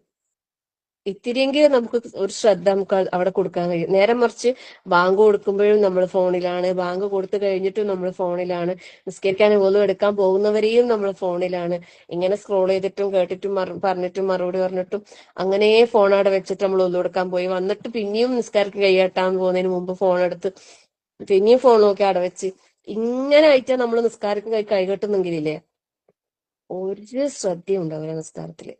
ഇത്തിരിയെങ്കിലും നമുക്ക് ഒരു ശ്രദ്ധ നമുക്ക് അവിടെ കൊടുക്കാൻ കഴിയും. നേരെ മറിച്ച് ബാങ്ക് കൊടുക്കുമ്പോഴും നമ്മൾ ഫോണിലാണ്, ബാങ്ക് കൊടുത്തു കഴിഞ്ഞിട്ടും നമ്മൾ ഫോണിലാണ്, നിസ്കരിക്കാൻ പോലും എടുക്കാൻ പോകുന്നവരെയും നമ്മൾ ഫോണിലാണ്. ഇങ്ങനെ സ്ക്രോൾ ചെയ്തിട്ടും കേട്ടിട്ടും പറഞ്ഞിട്ടും മറുപടി പറഞ്ഞിട്ടും അങ്ങനെ ഫോൺ അവിടെ വെച്ചിട്ട് നമ്മൾ ഒന്നും എടുക്കാൻ പോയി വന്നിട്ട് പിന്നെയും നിസ്കാരക്ക് കൈയ്യട്ടാൻ പോകുന്നതിന് മുമ്പ് ഫോൺ എടുത്ത് പിന്നെയും ഫോൺ നോക്കി അവിടെ വെച്ച് ഇങ്ങനെ ആയിട്ടാ നമ്മൾ നിസ്കാരക്ക് കൈകെട്ടുന്നെങ്കിലില്ലേ ഒരു ശ്രദ്ധയും ഉണ്ടാവില്ല നിസ്കാരത്തില്.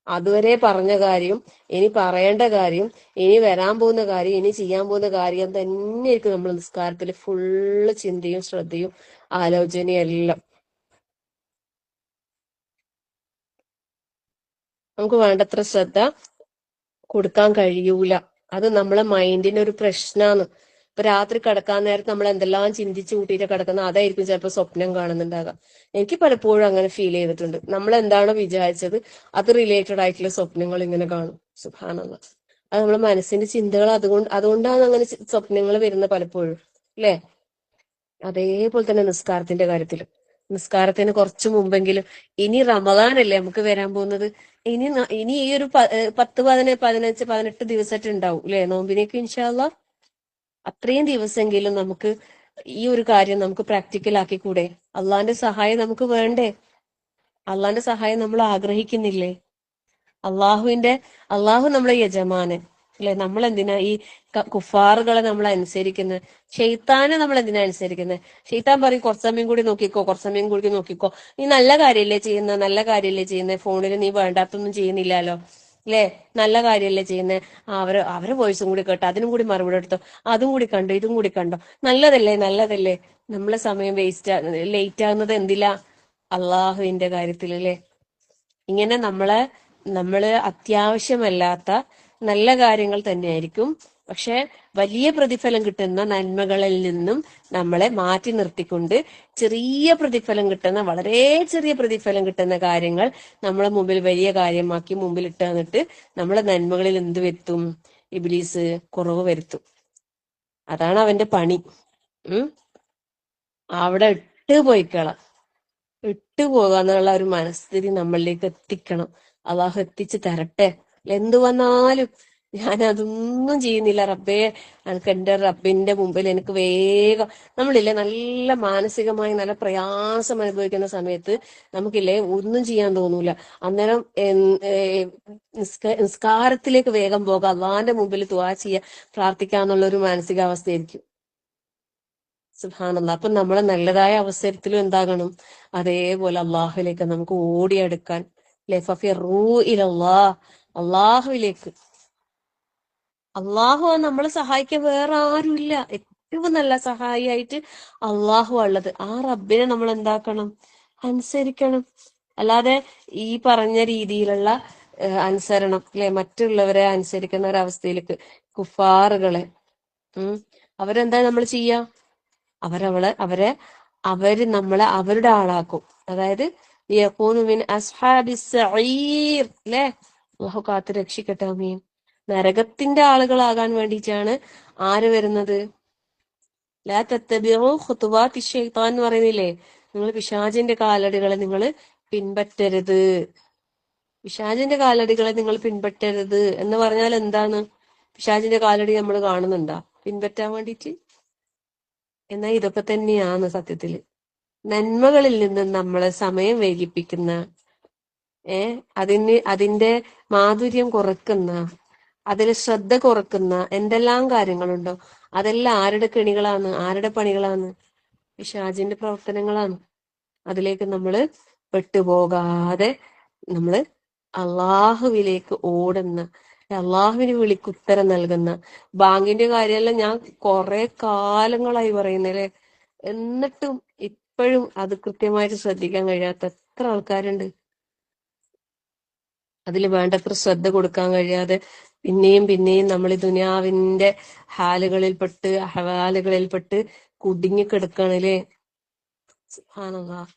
അതുവരെ പറഞ്ഞ കാര്യം, ഇനി പറയേണ്ട കാര്യം, ഇനി വരാൻ പോകുന്ന കാര്യം, ഇനി ചെയ്യാൻ പോകുന്ന കാര്യം തന്നെയായിരിക്കും നമ്മൾ നിസ്കാരത്തിൽ ഫുള്ള് ചിന്തയും ശ്രദ്ധയും ആലോചനയും എല്ലാം. നമുക്ക് വേണ്ടത്ര ശ്രദ്ധ കൊടുക്കാൻ കഴിയൂല. അത് നമ്മളെ മൈൻഡിന് ഒരു പ്രശ്നമാണ്. ഇപ്പൊ രാത്രി കിടക്കാൻ നേരത്ത് നമ്മൾ എന്തെല്ലാം ചിന്തിച്ചു കൂട്ടിയിട്ട് കിടക്കുന്ന അതായിരിക്കും ചിലപ്പോൾ സ്വപ്നം കാണുന്നുണ്ടാകാം. എനിക്ക് പലപ്പോഴും അങ്ങനെ ഫീൽ ചെയ്തിട്ടുണ്ട്. നമ്മൾ എന്താണോ വിചാരിച്ചത് അത് റിലേറ്റഡ് ആയിട്ടുള്ള സ്വപ്നങ്ങൾ ഇങ്ങനെ കാണും. സുബ്ഹാനല്ലാഹ്. അത് നമ്മളെ മനസ്സിന്റെ ചിന്തകൾ അതുകൊണ്ടാണ് അങ്ങനെ സ്വപ്നങ്ങൾ വരുന്നത് പലപ്പോഴും, അല്ലെ? അതേപോലെ തന്നെ നിസ്കാരത്തിന്റെ കാര്യത്തിലും. നിസ്കാരത്തിന് കുറച്ചു മുമ്പെങ്കിലും, ഇനി റമദാനല്ലേ നമുക്ക് വരാൻ പോകുന്നത്, ഇനി ഈ ഒരു 10, 15, 18 ദിവസമായിട്ട് ഉണ്ടാവും അല്ലെ നോമ്പിനേക്ക് ഇൻഷാ അല്ലാഹ്. അത്രയും ദിവസമെങ്കിലും നമുക്ക് ഈ ഒരു കാര്യം നമുക്ക് പ്രാക്ടിക്കൽ ആക്കിക്കൂടെ? അള്ളാന്റെ സഹായം നമുക്ക് വേണ്ടേ? അള്ളാന്റെ സഹായം നമ്മൾ ആഗ്രഹിക്കുന്നില്ലേ? അള്ളാഹുവിന്റെ അള്ളാഹു നമ്മളെ യജമാനൻ അല്ലെ. നമ്മൾ എന്തിനാ ഈ കുഫാറുകളെ നമ്മൾ അനുസരിക്കുന്നത്? ഷെയ്ത്താനെ നമ്മൾ എന്തിനാ അനുസരിക്കുന്നത്? ഷെയ്ത്താൻ പറയും കുറച്ച് സമയം കൂടി നോക്കിക്കോ, കുറച്ച് സമയം കൂടി നോക്കിക്കോ, നീ നല്ല കാര്യല്ലേ ചെയ്യുന്നത്, നല്ല കാര്യല്ലേ ചെയ്യുന്നത്, ഫോണിൽ നീ വേണ്ടാത്തൊന്നും ചെയ്യുന്നില്ലല്ലോ അല്ലേ, നല്ല കാര്യല്ലേ ചെയ്യുന്നത്, അവരെ വോയിസും കൂടി കേട്ടോ, അതിനും കൂടി മറുപടി എടുത്തോ, അതും കൂടി കണ്ടോ, ഇതും കൂടി കണ്ടോ, നല്ലതല്ലേ നല്ലതല്ലേ. നമ്മളെ സമയം ലേറ്റ് ആകുന്നത് എന്തിലാ? അള്ളാഹുവിന്റെ കാര്യത്തിൽ അല്ലേ. ഇങ്ങനെ നമ്മള് അത്യാവശ്യമല്ലാത്ത നല്ല കാര്യങ്ങൾ തന്നെയായിരിക്കും, പക്ഷെ വലിയ പ്രതിഫലം കിട്ടുന്ന നന്മകളിൽ നിന്നും നമ്മളെ മാറ്റി നിർത്തിക്കൊണ്ട് ചെറിയ പ്രതിഫലം കിട്ടുന്ന, വളരെ ചെറിയ പ്രതിഫലം കിട്ടുന്ന കാര്യങ്ങൾ നമ്മളെ മുമ്പിൽ വലിയ കാര്യമാക്കി മുമ്പിൽ ഇട്ട് തന്നിട്ട് നമ്മളെ നന്മകളിൽ എന്ത് വരുത്തും? ഇബ്ലീസ് കുറവ് വരുത്തും. അതാണ് അവന്റെ പണി. ഉം അവിടെ ഇട്ട് പോയിക്കള ഇട്ടു പോകാന്നുള്ള ഒരു മനസ്ഥിതി നമ്മളിലേക്ക് എത്തിക്കണം. അള്ളാഹു എത്തിച്ചു തരട്ടെ. എന്തു വന്നാലും ഞാൻ അതൊന്നും ചെയ്യുന്നില്ല റബ്ബേ, എനിക്ക് എന്റെ റബ്ബിന്റെ മുമ്പിൽ എനിക്ക് വേഗം, നമ്മളില്ലേ നല്ല മാനസികമായി നല്ല പ്രയാസം അനുഭവിക്കുന്ന സമയത്ത് നമുക്കില്ലേ ഒന്നും ചെയ്യാൻ തോന്നൂല. അന്നേരം നിസ്കാരത്തിലേക്ക് വേഗം പോകാം, അള്ളാന്റെ മുമ്പിൽ ദുആ ചെയ്യാ, പ്രാർത്ഥിക്കാന്നുള്ള ഒരു മാനസികാവസ്ഥയായിരിക്കും. സുബ്ഹാനല്ലാഹ്. അപ്പൊ നമ്മളെ നല്ലതായ അവസരത്തിലും എന്താകണം? അതേപോലെ അള്ളാഹുലേക്ക് നമുക്ക് ഓടിയെടുക്കാൻ, ഫിറൂ ഇലല്ലാഹ്, അള്ളാഹുവിലേക്ക്. അള്ളാഹു നമ്മളെ സഹായിക്കാൻ വേറെ ആരുമില്ല. ഏറ്റവും നല്ല സഹായിയായിട്ട് അള്ളാഹു ഉള്ളത്. ആ റബ്ബിനെ നമ്മൾ എന്താക്കണം? അനുസരിക്കണം. അല്ലാതെ ഈ പറഞ്ഞ രീതിയിലുള്ള അനുസരണം അല്ലെ, മറ്റുള്ളവരെ അനുസരിക്കുന്ന ഒരവസ്ഥയിലേക്ക് കുഫാറുകളെ അവരെന്താ നമ്മൾ ചെയ്യാ? അവര് നമ്മളെ അവരുടെ ആളാക്കും. അതായത് യകൂനു മിൻ അസ്ഹാബിസ് സഈർ ല്ലേ. അല്ലാഹു കാത്ത് രക്ഷിക്കട്ടെ, ആമീൻ. നരകത്തിന്റെ ആളുകളാകാൻ വേണ്ടിയിട്ടാണ് ആര് വരുന്നത്? ലാ തത്തബിഉ ഖുതുവാത്തി ശൈത്താൻ എന്ന് പറയുന്നില്ലേ, നിങ്ങൾ പിശാചിന്റെ കാലടികളെ നിങ്ങൾ പിൻപറ്റരുത്. പിശാചിന്റെ കാലടികളെ നിങ്ങൾ പിൻപറ്റരുത് എന്ന് പറഞ്ഞാൽ എന്താണ്? പിശാചിന്റെ കാലടി നമ്മൾ കാണുന്നുണ്ടോ? പിൻപറ്റാൻ വേണ്ടിയിട്ട്. എന്നാൽ ഇതൊക്കെ തന്നെയാണ് സത്യത്തില് നന്മകളിൽ നിന്ന് നമ്മളെ സമയം വൈകിപ്പിക്കുന്ന, അതിന്റെ മാധുര്യം കുറക്കുന്ന, അതിൽ ശ്രദ്ധ കുറക്കുന്ന എന്തെല്ലാം കാര്യങ്ങളുണ്ടോ അതെല്ലാം ആരുടെ കെണികളാണ്, ആരുടെ പണികളാണ്? പിശാചിന്റെ പ്രവർത്തനങ്ങളാണ്. അതിലേക്ക് നമ്മൾ പെട്ടുപോകാതെ നമ്മൾ അള്ളാഹുവിലേക്ക് ഓടുന്ന, അള്ളാഹുവിന് വിളിക്കുത്തരം നൽകുന്ന. ബാങ്കിന്റെ കാര്യമെല്ലാം ഞാൻ കുറെ കാലങ്ങളായി പറയുന്നല്ലേ, എന്നിട്ടും ഇപ്പോഴും അത് കൃത്യമായിട്ട് ശ്രദ്ധിക്കാൻ കഴിയാത്ത എത്ര ആൾക്കാരുണ്ട്. അതിൽ വേണ്ടത്ര ശ്രദ്ധ കൊടുക്കാൻ കഴിയാതെ പിന്നെയും പിന്നെയും നമ്മൾ ഈ ദുനിയാവിന്റെ ഹാലുകളിൽപ്പെട്ട് ഹവാലുകളിൽപ്പെട്ട് കുടുങ്ങിക്കിടക്കണല്ലേ. സുബ്ഹാനല്ലാഹ്.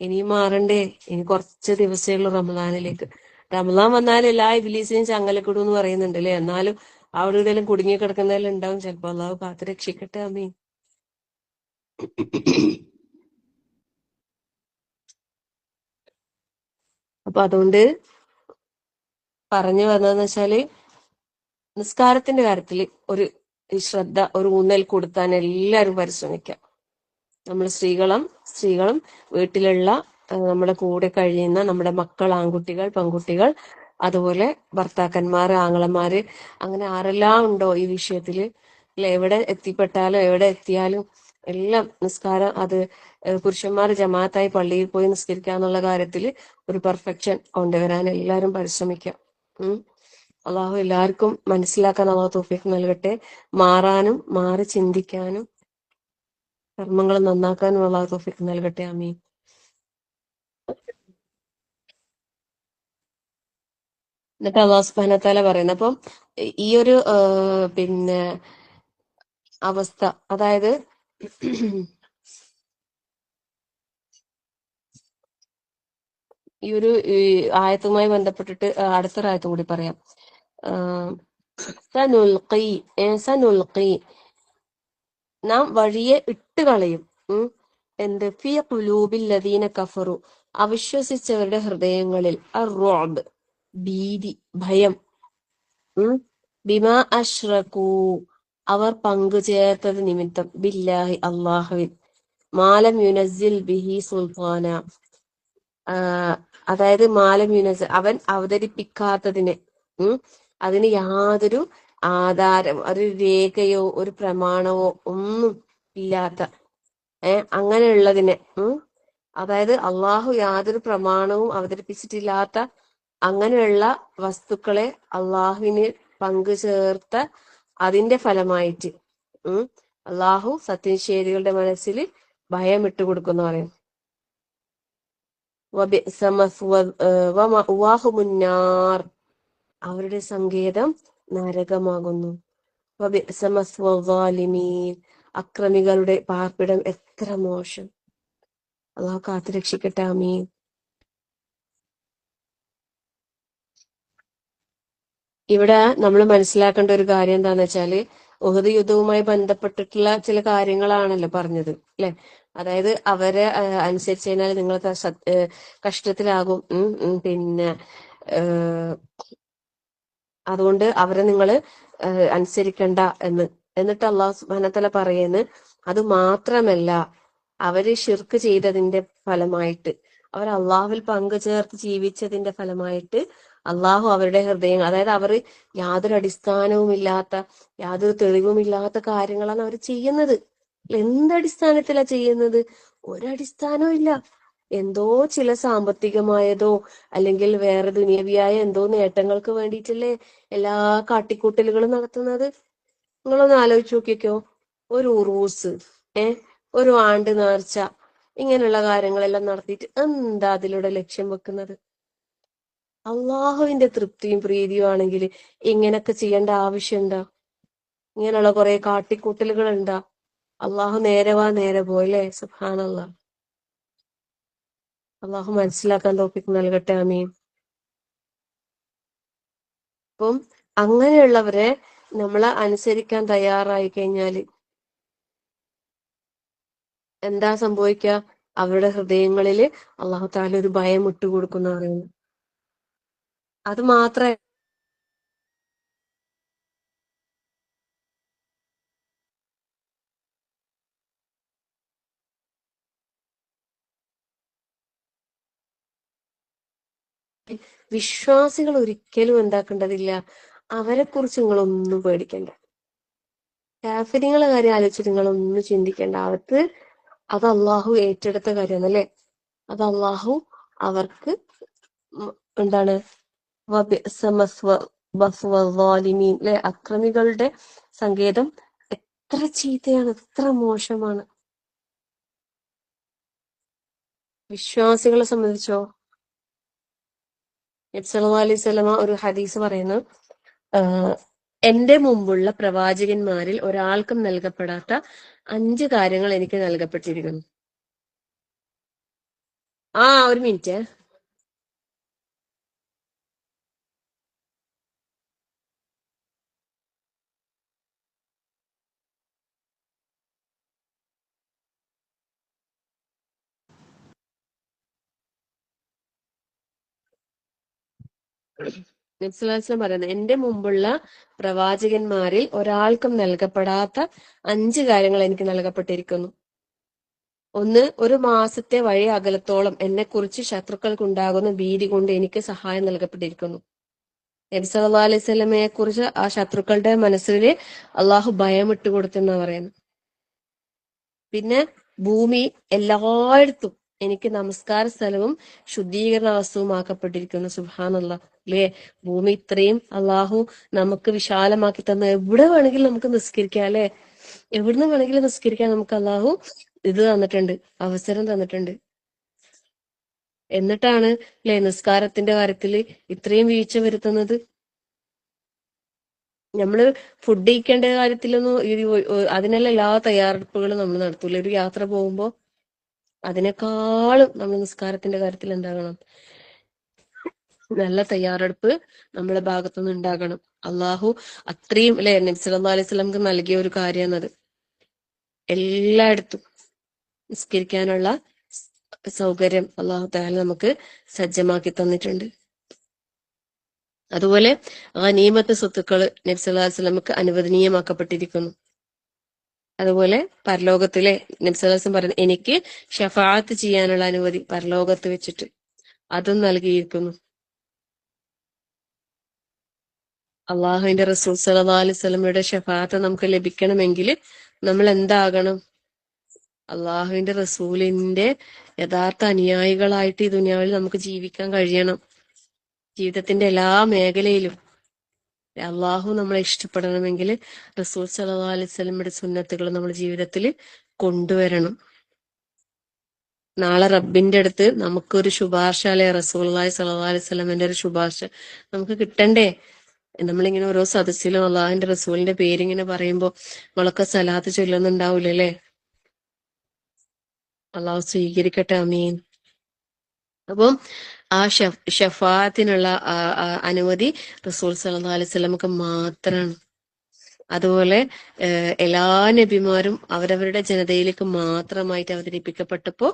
ഇനിയും മാറണ്ടേ? ഇനി കുറച്ച് ദിവസമേ ഉള്ളൂ റമദാനിലേക്ക്. റമദാൻ വന്നാൽ എല്ലാ ഇബ്ലീസിനെയും ചങ്ങലക്കിടും എന്ന് പറയുന്നുണ്ട് അല്ലേ. എന്നാലും അവിടെ ഇവിടെയെല്ലാം കുടുങ്ങി കിടക്കുന്നതെല്ലാം ഉണ്ടാവും ചിലപ്പോ. അള്ളാഹു കാത്ത് രക്ഷിക്കട്ടെ. ആമീൻ. അപ്പൊ അതുകൊണ്ട് പറഞ്ഞു വന്നതെന്ന് വെച്ചാല് നിസ്കാരത്തിന്റെ കാര്യത്തിൽ ഒരു ശ്രദ്ധ, ഒരു ഊന്നൽ കൊടുക്കാൻ എല്ലാവരും പരിശ്രമിക്കാം. നമ്മൾ സ്ത്രീകളും വീട്ടിലുള്ള നമ്മുടെ കൂടെ കഴിയുന്ന നമ്മുടെ മക്കൾ, ആൺകുട്ടികൾ പെൺകുട്ടികൾ, അതുപോലെ ഭർത്താക്കന്മാര്, ആങ്ങളമാര്, അങ്ങനെ ആരെല്ലാം ഉണ്ടോ ഈ വിഷയത്തില്, അല്ലെ, എവിടെ എത്തിപ്പെട്ടാലും എവിടെ എത്തിയാലും എല്ലാം നിസ്കാരം, അത് പുരുഷന്മാർ ജമാഅത്തായി പള്ളിയിൽ പോയി നിസ്കരിക്കുക എന്നുള്ള കാര്യത്തിൽ ഒരു പെർഫെക്ഷൻ കൊണ്ടുവരാൻ എല്ലാവരും പരിശ്രമിക്കാം. അള്ളാഹു എല്ലാവർക്കും മനസ്സിലാക്കാൻ അള്ളാഹു തൗഫീഖ് നൽകട്ടെ. മാറാനും മാറി ചിന്തിക്കാനും കർമ്മങ്ങൾ നന്നാക്കാനും അള്ളാഹു തൗഫീഖ് നൽകട്ടെ. ആമീൻ. എന്നിട്ട് അള്ളാഹു സുബ്ഹാനഹു വ തആല പറയുന്നത്, അപ്പം ഈ ഒരു പിന്നെ അവസ്ഥ, അതായത് ഈ ആയത്തുമായി ബന്ധപ്പെട്ടിട്ട് അടുത്തൊരായത്തും കൂടി പറയാം. സനുൽഖി സനുൽഖി നാം വഴിയെ ഇട്ട് കളയും. എന്ത്? ഫീ ഖുലൂബിൽ ലദീന കഫറു, അവിശ്വസിച്ചവരുടെ ഹൃദയങ്ങളിൽ, അർറുഅബ്, ഭീതി, ഭയം, ബിമാ അഷ്റകൂ, അവർ പങ്കുചേർത്തത് നിമിത്തം, ബില്ലാഹി, അള്ളാഹുവിൽ, മാലം യുനസ്സിൽ ബിഹി സുൽത്താന, അതായത് മാലം യുനസ്, അവൻ അവതരിപ്പിക്കാത്തതിന്, അതിന് യാതൊരു ആധാരം, ഒരു രേഖയോ ഒരു പ്രമാണമോ ഒന്നും ഇല്ലാത്ത, അങ്ങനെയുള്ളതിനെ, അതായത് അള്ളാഹു യാതൊരു പ്രമാണവും അവതരിപ്പിച്ചിട്ടില്ലാത്ത അങ്ങനെയുള്ള വസ്തുക്കളെ അള്ളാഹുവിന് പങ്കു ചേർത്ത അതിന്റെ ഫലമായിട്ട് അള്ളാഹു സത്യനിഷേധികളുടെ മനസ്സിൽ ഭയം ഇട്ടുകൊടുക്കുന്ന പറയും. അവരുടെ സങ്കേതം നരകമാകുന്നു. അക്രമികളുടെ പാർപ്പിടം എത്ര മോശം. അള്ളാഹു കാത്തുരക്ഷിക്കട്ടെ. ആമീൻ. ഇവിടെ നമ്മൾ മനസ്സിലാക്കേണ്ട ഒരു കാര്യം എന്താന്ന് വെച്ചാല്, ഉഹദ് യുദ്ധവുമായി ബന്ധപ്പെട്ടിട്ടുള്ള ചില കാര്യങ്ങളാണല്ലോ പറഞ്ഞത്, അല്ലെ? അതായത് അവരെ അനുസരിച്ച് കഴിഞ്ഞാൽ നിങ്ങൾ കഷ്ടത്തിലാകും. പിന്നെ അതുകൊണ്ട് അവരെ നിങ്ങൾ അനുസരിക്കണ്ട എന്ന്. എന്നിട്ട് അള്ളാഹു സുബ്ഹാനഹു വ തആല പറയുന്നത്, അത് മാത്രമല്ല, അവര് ശിർക്ക് ചെയ്തതിന്റെ ഫലമായിട്ട്, അവർ അള്ളാഹുവിൽ പങ്കു ചേർത്ത് ജീവിച്ചതിന്റെ ഫലമായിട്ട് അള്ളാഹു അവരുടെ ഹൃദയങ്ങൾ, അതായത് അവർ യാതൊരു അടിസ്ഥാനവുമില്ലാത്ത, യാതൊരു തെളിവുമില്ലാത്ത കാര്യങ്ങളാണ് അവർ ചെയ്യുന്നത്. എന്തടിസ്ഥാനത്തിലാ ചെയ്യുന്നത്? ഒരടിസ്ഥാനവും ഇല്ല. എന്തോ ചില സാമ്പത്തികമായതോ അല്ലെങ്കിൽ വേറെ ദുനിയവിയായ എന്തോ നേട്ടങ്ങൾക്ക് വേണ്ടിയിട്ടല്ലേ എല്ലാ കാട്ടിക്കൂട്ടലുകളും നടത്തുന്നത്. നിങ്ങളൊന്ന് ആലോചിച്ച് നോക്കിക്കോ. ഒരു ഉറൂസ്, ഒരു ആണ്ട് നേർച്ച, ഇങ്ങനെയുള്ള കാര്യങ്ങളെല്ലാം നടത്തിയിട്ട് എന്താ അതിലൂടെ ലക്ഷ്യം വെക്കുന്നത്? അള്ളാഹുവിന്റെ തൃപ്തിയും പ്രീതിയും ആണെങ്കിൽ ഇങ്ങനൊക്കെ ചെയ്യേണ്ട ആവശ്യമുണ്ടോ? ഇങ്ങനെയുള്ള കുറെ കാട്ടിക്കൂട്ടലുകൾ ഉണ്ടാ? അള്ളാഹു നേരെ പോയല്ലേ. സുബ്ഹാനല്ലാഹ്. അള്ളാഹു മനസ്സിലാക്കാൻ തൗഫീഖ് നൽകട്ടെ. ആമീൻ. അപ്പം അങ്ങനെയുള്ളവരെ നമ്മളെ അനുസരിക്കാൻ തയ്യാറായി കഴിഞ്ഞാല് എന്താ സംഭവിക്കുക? അവരുടെ ഹൃദയങ്ങളില് അള്ളാഹു തആല ഒരു ഭയം ഇട്ടുകൊടുക്കുന്ന പറയുന്നു. അത് മാത്രമേ വിശ്വാസികൾ ഒരിക്കലും എന്താക്കേണ്ടതില്ല, അവരെ കുറിച്ച് നിങ്ങളൊന്നും പേടിക്കണ്ട. കാഫിരിങ്ങളെ കാര്യം ആലോചിച്ചിട്ട് നിങ്ങളൊന്നും ചിന്തിക്കേണ്ട. അത് അള്ളാഹു ഏറ്റെടുത്ത കാര്യമാണ് അല്ലെ. അത് അള്ളാഹു അവർക്ക് എന്താണ് ലെ അക്രമികളുടെ സങ്കേതം എത്ര ചീത്തയാണ്, എത്ര മോശമാണ്. വിശ്വാസികളെ സംബന്ധിച്ചോ, നബി സല്ലല്ലാഹു അലൈഹി വസല്ലമ ഒരു ഹദീസ് പറയുന്നു, എന്റെ മുമ്പുള്ള പ്രവാചകന്മാരിൽ ഒരാൾക്കും നൽകപ്പെടാത്ത 5 കാര്യങ്ങൾ എനിക്ക് നൽകപ്പെട്ടിരിക്കുന്നു. ഒരു മിനിറ്റ്. നബി സല്ലല്ലാഹു അലൈഹി വസല്ലം പറയുന്നത്, എന്റെ മുമ്പുള്ള പ്രവാചകന്മാരിൽ ഒരാൾക്കും നൽകപ്പെടാത്ത 5 കാര്യങ്ങൾ എനിക്ക് നൽകപ്പെട്ടിരിക്കുന്നു. 1, ഒരു മാസത്തെ വഴി അകലത്തോളം എന്നെ കുറിച്ച് ശത്രുക്കൾക്കുണ്ടാകുന്ന ഭീതി കൊണ്ട് എനിക്ക് സഹായം നൽകപ്പെട്ടിരിക്കുന്നു. നബി സല്ലല്ലാഹു അലൈഹി വസല്ലമയെ കുറിച്ച് ആ ശത്രുക്കളുടെ മനസ്സിൽ അള്ളാഹു ഭയം ഇട്ടുകൊടുത്തെന്നാ പറയുന്നത്. പിന്നെ ഭൂമി എല്ലായിടത്തും എനിക്ക് നമസ്കാര സ്ഥലവും ശുദ്ധീകരണ വസ്തുവുമാക്കപ്പെട്ടിരിക്കുന്നു. സുബ്ഹാനല്ലാഹ് അല്ലേ. ഭൂമി ഇത്രയും അള്ളാഹു നമുക്ക് വിശാലമാക്കി തന്ന, എവിടെ വേണമെങ്കിലും നമുക്ക് നിസ്കരിക്കാം അല്ലെ. എവിടുന്ന് വേണമെങ്കിലും നിസ്കരിക്കാൻ നമുക്ക് അള്ളാഹു ഇത് തന്നിട്ടുണ്ട്, അവസരം തന്നിട്ടുണ്ട്. എന്നിട്ടാണ് അല്ലെ നിസ്കാരത്തിന്റെ കാര്യത്തിൽ ഇത്രയും വീഴ്ച വരുത്തുന്നത്. നമ്മള് ഫുഡ് കഴിക്കേണ്ട കാര്യത്തിലൊന്നും അതിനെല്ലാം എല്ലാ തയ്യാറെടുപ്പുകളും നമ്മൾ നടത്തൂല. ഒരു യാത്ര പോകുമ്പോ അതിനേക്കാളും നമ്മൾ നിസ്കാരത്തിന്റെ കാര്യത്തിൽ എന്താകണം, നല്ല തയ്യാറെടുപ്പ് നമ്മളെ ഭാഗത്തുനിന്ന് ഉണ്ടാകണം. അള്ളാഹു അത്രയും അല്ലെ നബി സല്ലല്ലാഹു അലൈഹി വസല്ലമക്ക് നൽകിയ ഒരു കാര്യമാണത്. എല്ലായിടത്തും നിസ്കരിക്കാനുള്ള സൗകര്യം അള്ളാഹു തആല നമുക്ക് സജ്ജമാക്കി തന്നിട്ടുണ്ട്. അതുപോലെ ഗനീമത്ത് സ്വത്തുക്കൾ നബി സല്ലല്ലാഹു അലൈഹി വസല്ലമക്ക് അനുവദനീയമാക്കപ്പെട്ടിരിക്കുന്നു. അതുപോലെ പരലോകത്തിലെ നബി സല്ലല്ലാഹു അലൈഹി വസല്ലം പറയുന്നത്, എനിക്ക് ഷഫാഅത്ത് ചെയ്യാനുള്ള അനുമതി പരലോകത്ത് വെച്ചിട്ട് അതും നൽകിയിരിക്കുന്നു. അള്ളാഹുവിന്റെ റസൂൽ സല്ലല്ലാഹു അലൈഹി വസല്ലമയുടെ ഷഫാഅത്ത് നമുക്ക് ലഭിക്കണമെങ്കിൽ നമ്മൾ എന്താകണം, അള്ളാഹുവിന്റെ റസൂലിന്റെ യഥാർത്ഥ അനുയായികളായിട്ട് ഈ ദുനിയാവിൽ നമുക്ക് ജീവിക്കാൻ കഴിയണം. ജീവിതത്തിന്റെ എല്ലാ മേഖലയിലും അള്ളാഹു നമ്മളെ ഇഷ്ടപ്പെടണമെങ്കിൽ റസൂൽ സല്ലല്ലാഹു അലൈഹി വസല്ലമയുടെ സുന്നത്തുകൾ നമ്മുടെ ജീവിതത്തിൽ കൊണ്ടുവരണം. നാളെ റബ്ബിന്റെ അടുത്ത് നമുക്കൊരു ശുപാർശ അല്ലെ, റസൂലുള്ളാഹി സ്വല്ലല്ലാഹു അലൈഹി വസല്ലമയുടെ ഒരു ശുപാർശ നമുക്ക് കിട്ടണ്ടേ. നമ്മളിങ്ങനെ ഓരോ സദസ്സിലും അള്ളാഹിന്റെ റസൂലിന്റെ പേരിങ്ങനെ പറയുമ്പോ നമ്മളൊക്കെ സലാത്ത് ചൊല്ലുന്നുണ്ടാവൂലേ. അള്ളാഹു സ്വീകരിക്കട്ടെ, അമീൻ. അപ്പം ആ ഷഫാത്തിനുള്ള അനുമതി റസൂൽ സല്ലല്ലാഹു അലൈഹി വസല്ലമക്ക് മാത്രമാണ്. അതുപോലെ എല്ലാ നബിമാരും അവരവരുടെ ജനതയിലേക്ക് മാത്രമായിട്ട് അവതരിപ്പിക്കപ്പെട്ടപ്പോ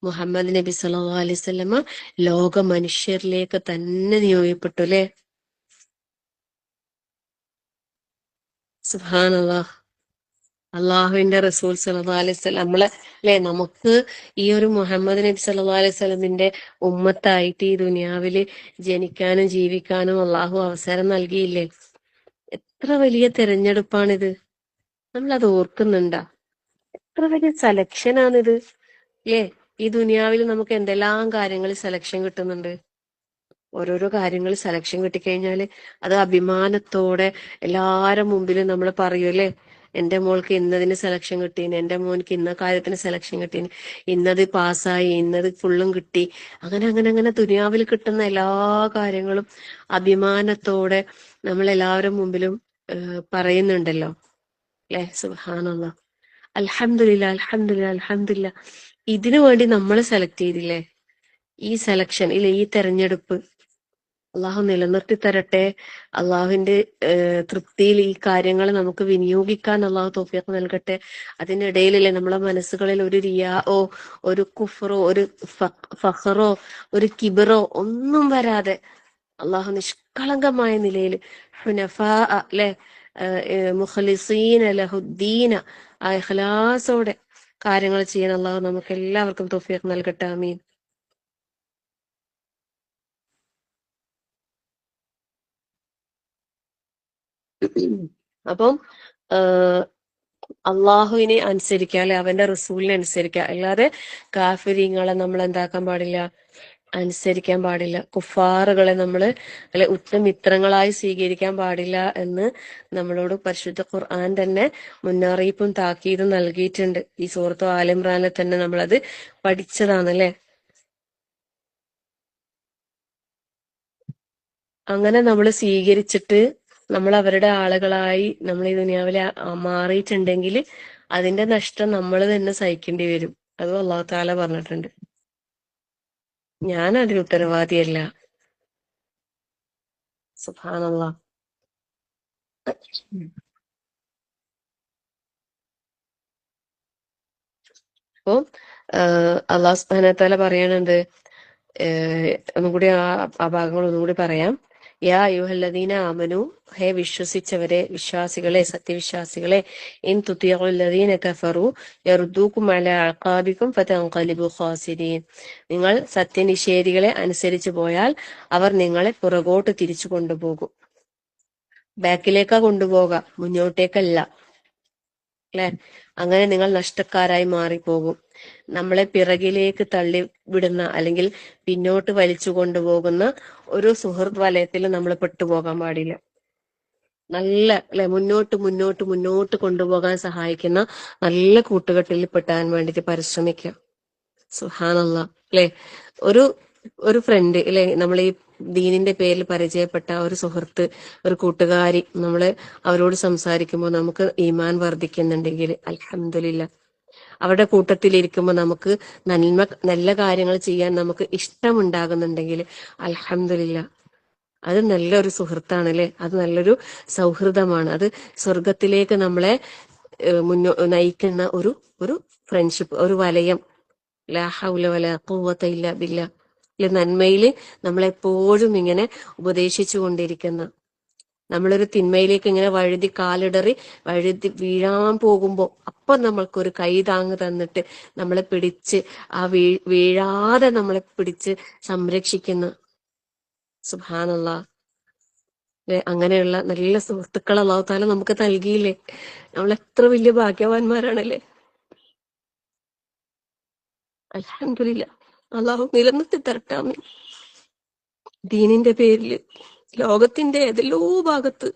മുഹമ്മദ് നബി സല്ലല്ലാഹു അലൈഹി വസല്ലമ ലോക മനുഷ്യരിലേക്ക് തന്നെ നിയോഗിക്കപ്പെട്ടു അല്ലെ. സുബ്ഹാനല്ലാഹ്. അള്ളാഹുവിന്റെ റസൂൽ സല്ലല്ലാഹു അലൈഹി വസല്ലം അല്ലെ നമുക്ക് ഈ ഒരു മുഹമ്മദ് നബി സല്ലല്ലാഹു അലൈഹി വസല്ലമിന്റെ ഉമ്മത്തായിട്ട് ഈ ദുനിയാവില് ജനിക്കാനും ജീവിക്കാനും അള്ളാഹു അവസരം നൽകിയില്ലേ. എത്ര വലിയ തെരഞ്ഞെടുപ്പാണിത്, നമ്മളത് ഓർക്കുന്നുണ്ടാ? എത്ര വലിയ സെലക്ഷനാണിത് അല്ലേ. ഈ ദുനിയാവിൽ നമുക്ക് എന്തെല്ലാം കാര്യങ്ങളിൽ സെലക്ഷൻ കിട്ടുന്നുണ്ട്. ഓരോരോ കാര്യങ്ങൾ സെലക്ഷൻ കിട്ടിക്കഴിഞ്ഞാല് അത് അഭിമാനത്തോടെ എല്ലാരും മുമ്പിലും നമ്മൾ പറയൂല്ലേ, എന്റെ മോൾക്ക് ഇന്നതിന് സെലക്ഷൻ കിട്ടീന്, എന്റെ മോൻക്ക് ഇന്ന കാര്യത്തിന് സെലക്ഷൻ കിട്ടീന്, ഇന്നത് പാസ്സായി, ഇന്നത് ഫുള്ളും കിട്ടി. അങ്ങനെ അങ്ങനെ അങ്ങനെ ദുനിയാവിൽ കിട്ടുന്ന എല്ലാ കാര്യങ്ങളും അഭിമാനത്തോടെ നമ്മൾ എല്ലാവരും മുമ്പിലും പറയുന്നുണ്ടല്ലോ അല്ലെ. സുബ്ഹാനല്ലാഹ്. അൽഹംദുലില്ലാ അൽഹംദുലില്ലാ അൽഹംദുലില്ലാ. ഇതിനു വേണ്ടി നമ്മൾ സെലക്ട് ചെയ്തില്ലേ. ഈ സെലക്ഷൻ ഇല്ല, ഈ തെരഞ്ഞെടുപ്പ് അള്ളാഹു നിലനിർത്തി തരട്ടെ. അള്ളാഹുവിന്റെ തൃപ്തിയിൽ ഈ കാര്യങ്ങൾ നമുക്ക് വിനിയോഗിക്കാൻ അള്ളാഹു തൗഫീഖ് നൽകട്ടെ. അതിനിടയിലല്ലേ നമ്മളെ മനസ്സുകളിൽ ഒരു റിയാഓ ഒരു കുഫറോ ഒരു ഫഖറോ ഒരു കിബറോ ഒന്നും വരാതെ അള്ളാഹു നിഷ്കളങ്കമായ നിലയിൽ ഹുനഫാ അല്ലെ മുഖ്ലിസീന ലഹുദ്ദീന ആ ഇഖ്ലാസോടെ കാര്യങ്ങൾ ചെയ്യാൻ അള്ളാഹു നമുക്ക് എല്ലാവർക്കും തൗഫീഖ് നൽകട്ടെ, ആമീൻ. അപ്പം ആഹ് അള്ളാഹുവിനെ അനുസരിക്കുക, അല്ലെ അവന്റെ റസൂലിനെ അനുസരിക്കുക. അല്ലാതെ കാഫിരീങ്ങളെ നമ്മൾ എന്താക്കാൻ പാടില്ല, അനുസരിക്കാൻ പാടില്ല. കുഫാറുകളെ നമ്മള് അല്ലെ ഉറ്റമിത്രങ്ങളായി സ്വീകരിക്കാൻ പാടില്ല എന്ന് നമ്മളോട് പരിശുദ്ധ ഖുർആൻ തന്നെ മുന്നറിയിപ്പും താക്കീതും നൽകിയിട്ടുണ്ട്. ഈ സൂറത്ത് ആലിമ്രാനിൽ തന്നെ നമ്മളത് പഠിച്ചതാണ് അല്ലെ. അങ്ങനെ നമ്മൾ സ്വീകരിച്ചിട്ട് നമ്മൾ അവരുടെ ആളുകളായി നമ്മൾ ഈ ദുനിയാവിലെ മാറിയിട്ടുണ്ടെങ്കിൽ അതിന്റെ നഷ്ടം നമ്മൾ തന്നെ സഹിക്കേണ്ടി വരും. അത് അള്ളാഹു താല പറഞ്ഞിട്ടുണ്ട്. ഞാൻ അതിന് ഉത്തരവാദിയല്ല. സുബ്ഹാനല്ലാഹ്. അപ്പൊ അള്ളാഹു സുബ്ഹാനഹു വ തആല പറയാനുണ്ട്, ഒന്നും കൂടി ആ ഭാഗങ്ങൾ ഒന്നും കൂടി പറയാം. യാ അയ്യുഹല്ലദീന ആമനു, ഹേ വിശ്വസിച്ചവരെ, വിശ്വാസികളെ, സത്യവിശ്വാസികളെ, ഇൻ തുതിഉല്ലദീന കഫറു യർദൂകും അലാ അഖാബികും ഫതൻഖലിബു ഖാസിരീൻ. നിങ്ങൾ സത്യനിഷേധികളെ അനുസരിച്ചു പോയാൽ അവർ നിങ്ങളെ പുറകോട്ട് തിരിച്ചു കൊണ്ടുപോകും. ബാക്കിലേക്കാ കൊണ്ടുപോകാം, മുന്നോട്ടേക്കല്ല. അല്ലെ, അങ്ങനെ നിങ്ങൾ നഷ്ടക്കാരായി മാറിപ്പോകും. നമ്മളെ പിറകിലേക്ക് തള്ളി വിടുന്ന അല്ലെങ്കിൽ പിന്നോട്ട് വലിച്ചു കൊണ്ടുപോകുന്ന ഒരു സുഹൃത്ത് വലയത്തിൽ നമ്മൾ പെട്ടുപോകാൻ പാടില്ല. നല്ല അല്ലെ, മുന്നോട്ട് മുന്നോട്ട് മുന്നോട്ട് കൊണ്ടുപോകാൻ സഹായിക്കുന്ന നല്ല കൂട്ടുകെട്ടിൽ പെട്ടാൻ വേണ്ടിട്ട് പരിശ്രമിക്കുക. സുബ്ഹാനല്ലാഹ്. അല്ലെ, ഒരു ഒരു ഫ്രണ്ട് അല്ലെ, നമ്മൾ ഈ ദീനിന്റെ പേരിൽ പരിചയപ്പെട്ട ഒരു സുഹൃത്ത്, ഒരു കൂട്ടുകാരി, നമ്മള് അവരോട് സംസാരിക്കുമ്പോൾ നമുക്ക് ഈമാൻ വർദ്ധിക്കുന്നുണ്ടെങ്കിൽ അൽഹംദുലില്ലാ. അവരുടെ കൂട്ടത്തിലിരിക്കുമ്പോൾ നമുക്ക് നല്ല കാര്യങ്ങൾ ചെയ്യാൻ നമുക്ക് ഇഷ്ടമുണ്ടാകുന്നുണ്ടെങ്കിൽ അൽഹംദുലില്ലാ. അത് നല്ലൊരു സുഹൃത്താണ് അല്ലെ, അത് നല്ലൊരു സൗഹൃദമാണ്. അത് സ്വർഗത്തിലേക്ക് നമ്മളെ നയിക്കുന്ന ഒരു ഒരു ഫ്രണ്ട്ഷിപ്പ്, ഒരു വലയം. ലാ ഹൗല വലാ ഖുവത ഇല്ലാ ബില്ലാ. നന്മയില് നമ്മളെപ്പോഴും ഇങ്ങനെ ഉപദേശിച്ചു കൊണ്ടിരിക്കുന്ന, നമ്മളൊരു തിന്മയിലേക്ക് ഇങ്ങനെ വഴുതി വീഴാൻ പോകുമ്പോ അപ്പൊ നമ്മൾക്കൊരു കൈ താങ്ങ് തന്നിട്ട് നമ്മളെ പിടിച്ച് ആ വീഴാതെ നമ്മളെ പിടിച്ച് സംരക്ഷിക്കുന്ന, സുബ്ഹാനല്ലാഹ്. അങ്ങനെയുള്ള നല്ല സുഹൃത്തുക്കൾ അല്ലാഹു തആല നമുക്ക് നൽകിയില്ലേ. നമ്മൾ എത്ര വലിയ ഭാഗ്യവാന്മാരാണല്ലേ. അൽഹംദുലില്ലാ. അള്ളാഹു നിലനിർത്തി തരട്ടെ. ആമീൻ. ദീനിന്റെ പേരില് ലോകത്തിന്റെ ഏതെല്ലോ ഭാഗത്ത്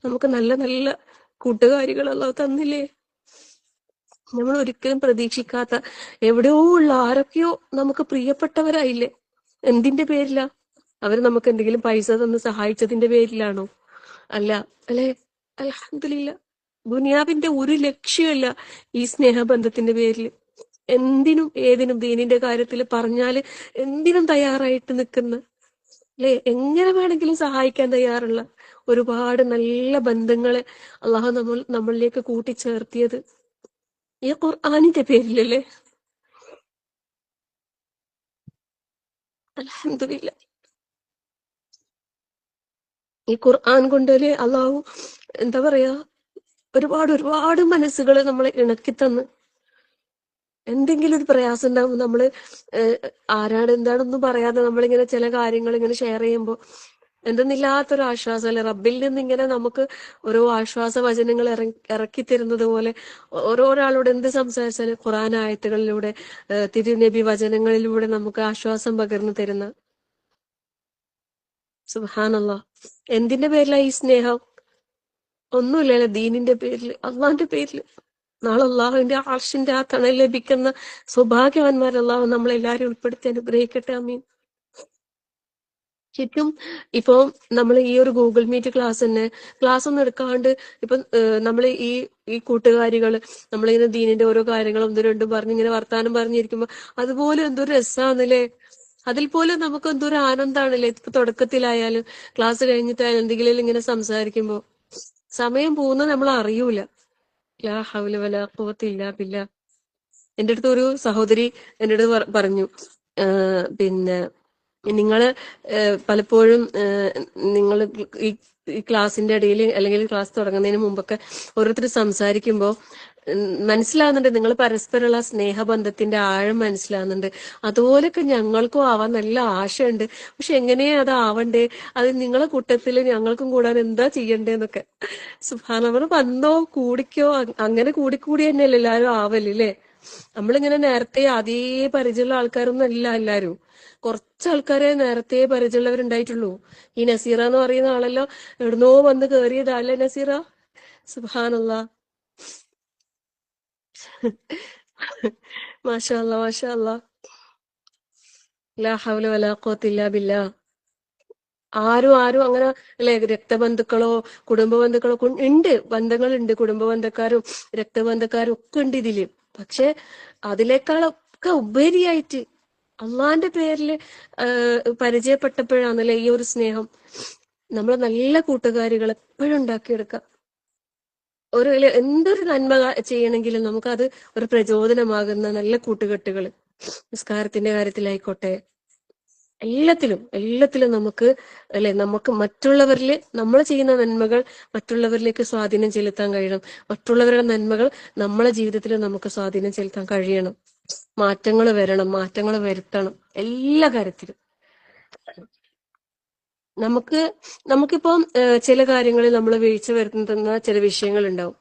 നമുക്ക് നല്ല നല്ല കൂട്ടുകാരികൾ അല്ലാഹു തന്നില്ലേ. നമ്മൾ ഒരിക്കലും പ്രതീക്ഷിക്കാത്ത എവിടെയോ ഉള്ള ആരൊക്കെയോ നമുക്ക് പ്രിയപ്പെട്ടവരായില്ലേ. എന്തിന്റെ പേരിലാ? അവർ നമുക്ക് എന്തെങ്കിലും പൈസ തന്ന് സഹായിച്ചതിന്റെ പേരിലാണോ? അല്ല, അല്ലെ. അൽഹംദുലില്ലാ. ദുനിയാവിന്റെ ഒരു ലക്ഷ്യമല്ല ഈ സ്നേഹബന്ധത്തിന്റെ പേരിൽ. എന്തിനും ഏതിനും ദീനിന്റെ കാര്യത്തിൽ പറഞ്ഞാല് എന്തിനും തയ്യാറായിട്ട് നിൽക്കുന്ന, അല്ലെ, എങ്ങനെ വേണമെങ്കിലും സഹായിക്കാൻ തയ്യാറുള്ള ഒരുപാട് നല്ല ബന്ധങ്ങളെ അള്ളാഹു നമ്മളിലേക്ക് കൂട്ടിച്ചേർത്തിയത് ഈ ഖുർആനിന്റെ പേരിലല്ലേ. അൽഹംദുലില്ലാ. ഈ ഖുർആൻ കൊണ്ടല്ലേ അള്ളാഹു എന്താ പറയാ, ഒരുപാട് ഒരുപാട് മനസ്സുകളെ നമ്മളെ ഇണക്കി തന്ന്. എന്തെങ്കിലും ഒരു പ്രയാസം ഉണ്ടാകുമ്പോൾ നമ്മള് ആരാണ് എന്താണെന്നും പറയാതെ നമ്മളിങ്ങനെ ചില കാര്യങ്ങൾ ഇങ്ങനെ ഷെയർ ചെയ്യുമ്പോൾ എന്തെന്നില്ലാത്തൊരു ആശ്വാസം അല്ലെ. റബ്ബിൽ നിന്ന് ഇങ്ങനെ നമുക്ക് ഓരോ ആശ്വാസ വചനങ്ങൾ ഇറക്കി തരുന്നത് പോലെ ഓരോരാളോട് എന്ത് സംസാരിച്ചാലും ഖുർആൻ ആയത്തുകളിലൂടെ തിരുനബി വചനങ്ങളിലൂടെ നമുക്ക് ആശ്വാസം പകർന്നു തരുന്ന, സുബ്ഹാനല്ലാഹ്. എന്തിന്റെ പേരിലാ ഈ സ്നേഹം? ഒന്നുമില്ലല്ലോ, ദീനിന്റെ പേരിൽ, അള്ളാഹിന്റെ പേരിൽ. നാളെ അള്ളാഹുവിന്റെ ആർഷിന്റെ ആ തണൽ ലഭിക്കുന്ന സൗഭാഗ്യവാന്മാർ അള്ളാഹു നമ്മളെല്ലാരും ഉൾപ്പെടുത്തി അനുഗ്രഹിക്കട്ടെ. ആമീൻ. ശരിക്കും ഇപ്പൊ നമ്മൾ ഈ ഒരു ഗൂഗിൾ മീറ്റ് ക്ലാസ് തന്നെ, ക്ലാസ് ഒന്നും എടുക്കാണ്ട് ഇപ്പൊ നമ്മൾ ഈ കൂട്ടുകാരികള് നമ്മളിങ്ങനെ ദീനിന്റെ ഓരോ കാര്യങ്ങളും ഒന്നും രണ്ടും പറഞ്ഞ് ഇങ്ങനെ വർത്താനം പറഞ്ഞിരിക്കുമ്പോ അതുപോലെ എന്തൊരു രസാന്നല്ലേ. അതിൽ പോലും നമുക്ക് എന്തൊരു ആനന്ദാണല്ലേ. ഇപ്പൊ തുടക്കത്തിലായാലും ക്ലാസ് കഴിഞ്ഞിട്ടായാലും എന്തെങ്കിലും ഇങ്ങനെ സംസാരിക്കുമ്പോ സമയം പോകുന്നത് നമ്മൾ അറിയൂല. ലാ ഹൗല വലാ ഖുവത ഇല്ലാ ബില്ലാ. എന്റെ അടുത്ത് ഒരു സഹോദരി എന്റെ അടുത്ത് പറഞ്ഞു, പിന്നെ നിങ്ങള് പലപ്പോഴും നിങ്ങൾ ഈ ക്ലാസ്സിന്റെ ഇടയിൽ അല്ലെങ്കിൽ ക്ലാസ് തുടങ്ങുന്നതിന് മുമ്പൊക്കെ ഓരോരുത്തർ സംസാരിക്കുമ്പോൾ മനസ്സിലാവുന്നുണ്ട്, നിങ്ങൾ പരസ്പരമുള്ള സ്നേഹബന്ധത്തിന്റെ ആഴം മനസ്സിലാവുന്നുണ്ട്. അതുപോലൊക്കെ ഞങ്ങൾക്കും ആവാൻ നല്ല ആശയുണ്ട്. പക്ഷെ എങ്ങനെയാ അത് ആവണ്ടേ? അത് നിങ്ങളെ കൂട്ടത്തില് ഞങ്ങൾക്കും കൂടാൻ എന്താ ചെയ്യണ്ടേന്നൊക്കെ. സുബ്ഹാനല്ലാഹ്, വന്നോ കൂടിക്കോ, അങ്ങനെ കൂടിക്കൂടി തന്നെയല്ലേ എല്ലാരും ആവല്ലേ. നമ്മളിങ്ങനെ നേരത്തെ അതേ പരിചയമുള്ള ആൾക്കാരൊന്നും അല്ല എല്ലാരും. കുറച്ച് ആൾക്കാരെ നേരത്തെ പരിചയമുള്ളവരുണ്ടായിട്ടുള്ളൂ. ഈ നസീറ എന്ന് പറയുന്ന ആളല്ലോ എവിടുന്നോ വന്ന് കേറിയതാ അല്ലേ നസീറ? സുബ്ഹാനല്ലാഹ്. മാഷാ അല്ലാ, മാഷാ അല്ലാ. ലാ ഹൗല വലാ ഖുവത ഇല്ലാ ബില്ലാ. ആരും ആരും അങ്ങനെ അല്ലെ, രക്തബന്ധുക്കളോ കുടുംബ ബന്ധുക്കളോ ഉണ്ട്, ബന്ധങ്ങളുണ്ട്, കുടുംബ ബന്ധക്കാരും രക്തബന്ധക്കാരും ഒക്കെ ഉണ്ട് ഇതില്. പക്ഷെ അതിനേക്കാളൊക്കെ ഉപരിയായിട്ട് അള്ളാന്റെ പേരില് പരിചയപ്പെട്ടപ്പോഴാണല്ലേ ഈ ഒരു സ്നേഹം. നമ്മള് നല്ല കൂട്ടുകാരികൾ എപ്പോഴും ഉണ്ടാക്കിയെടുക്കാം. എന്തൊരു നന്മ ചെയ്യണമെങ്കിലും നമുക്കത് ഒരു പ്രചോദനമാകുന്ന നല്ല കൂട്ടുകെട്ടുകൾ, നിസ്കാരത്തിന്റെ കാര്യത്തിലായിക്കോട്ടെ, എല്ലാത്തിലും എല്ലാത്തിലും നമുക്ക് അല്ലെ, നമുക്ക് മറ്റുള്ളവരിൽ നമ്മൾ ചെയ്യുന്ന നന്മകൾ മറ്റുള്ളവരിലേക്ക് സ്വാധീനം ചെലുത്താൻ കഴിയണം. മറ്റുള്ളവരുടെ നന്മകൾ നമ്മളെ ജീവിതത്തിൽ നമുക്ക് സ്വാധീനം ചെലുത്താൻ കഴിയണം. മാറ്റങ്ങൾ വരണം, മാറ്റങ്ങൾ വരുത്തണം എല്ലാ കാര്യത്തിലും. നമുക്കിപ്പം ചില കാര്യങ്ങളിൽ നമ്മൾ വീഴ്ച വരുത്തുന്ന ചില വിഷയങ്ങൾ ഉണ്ടാവും.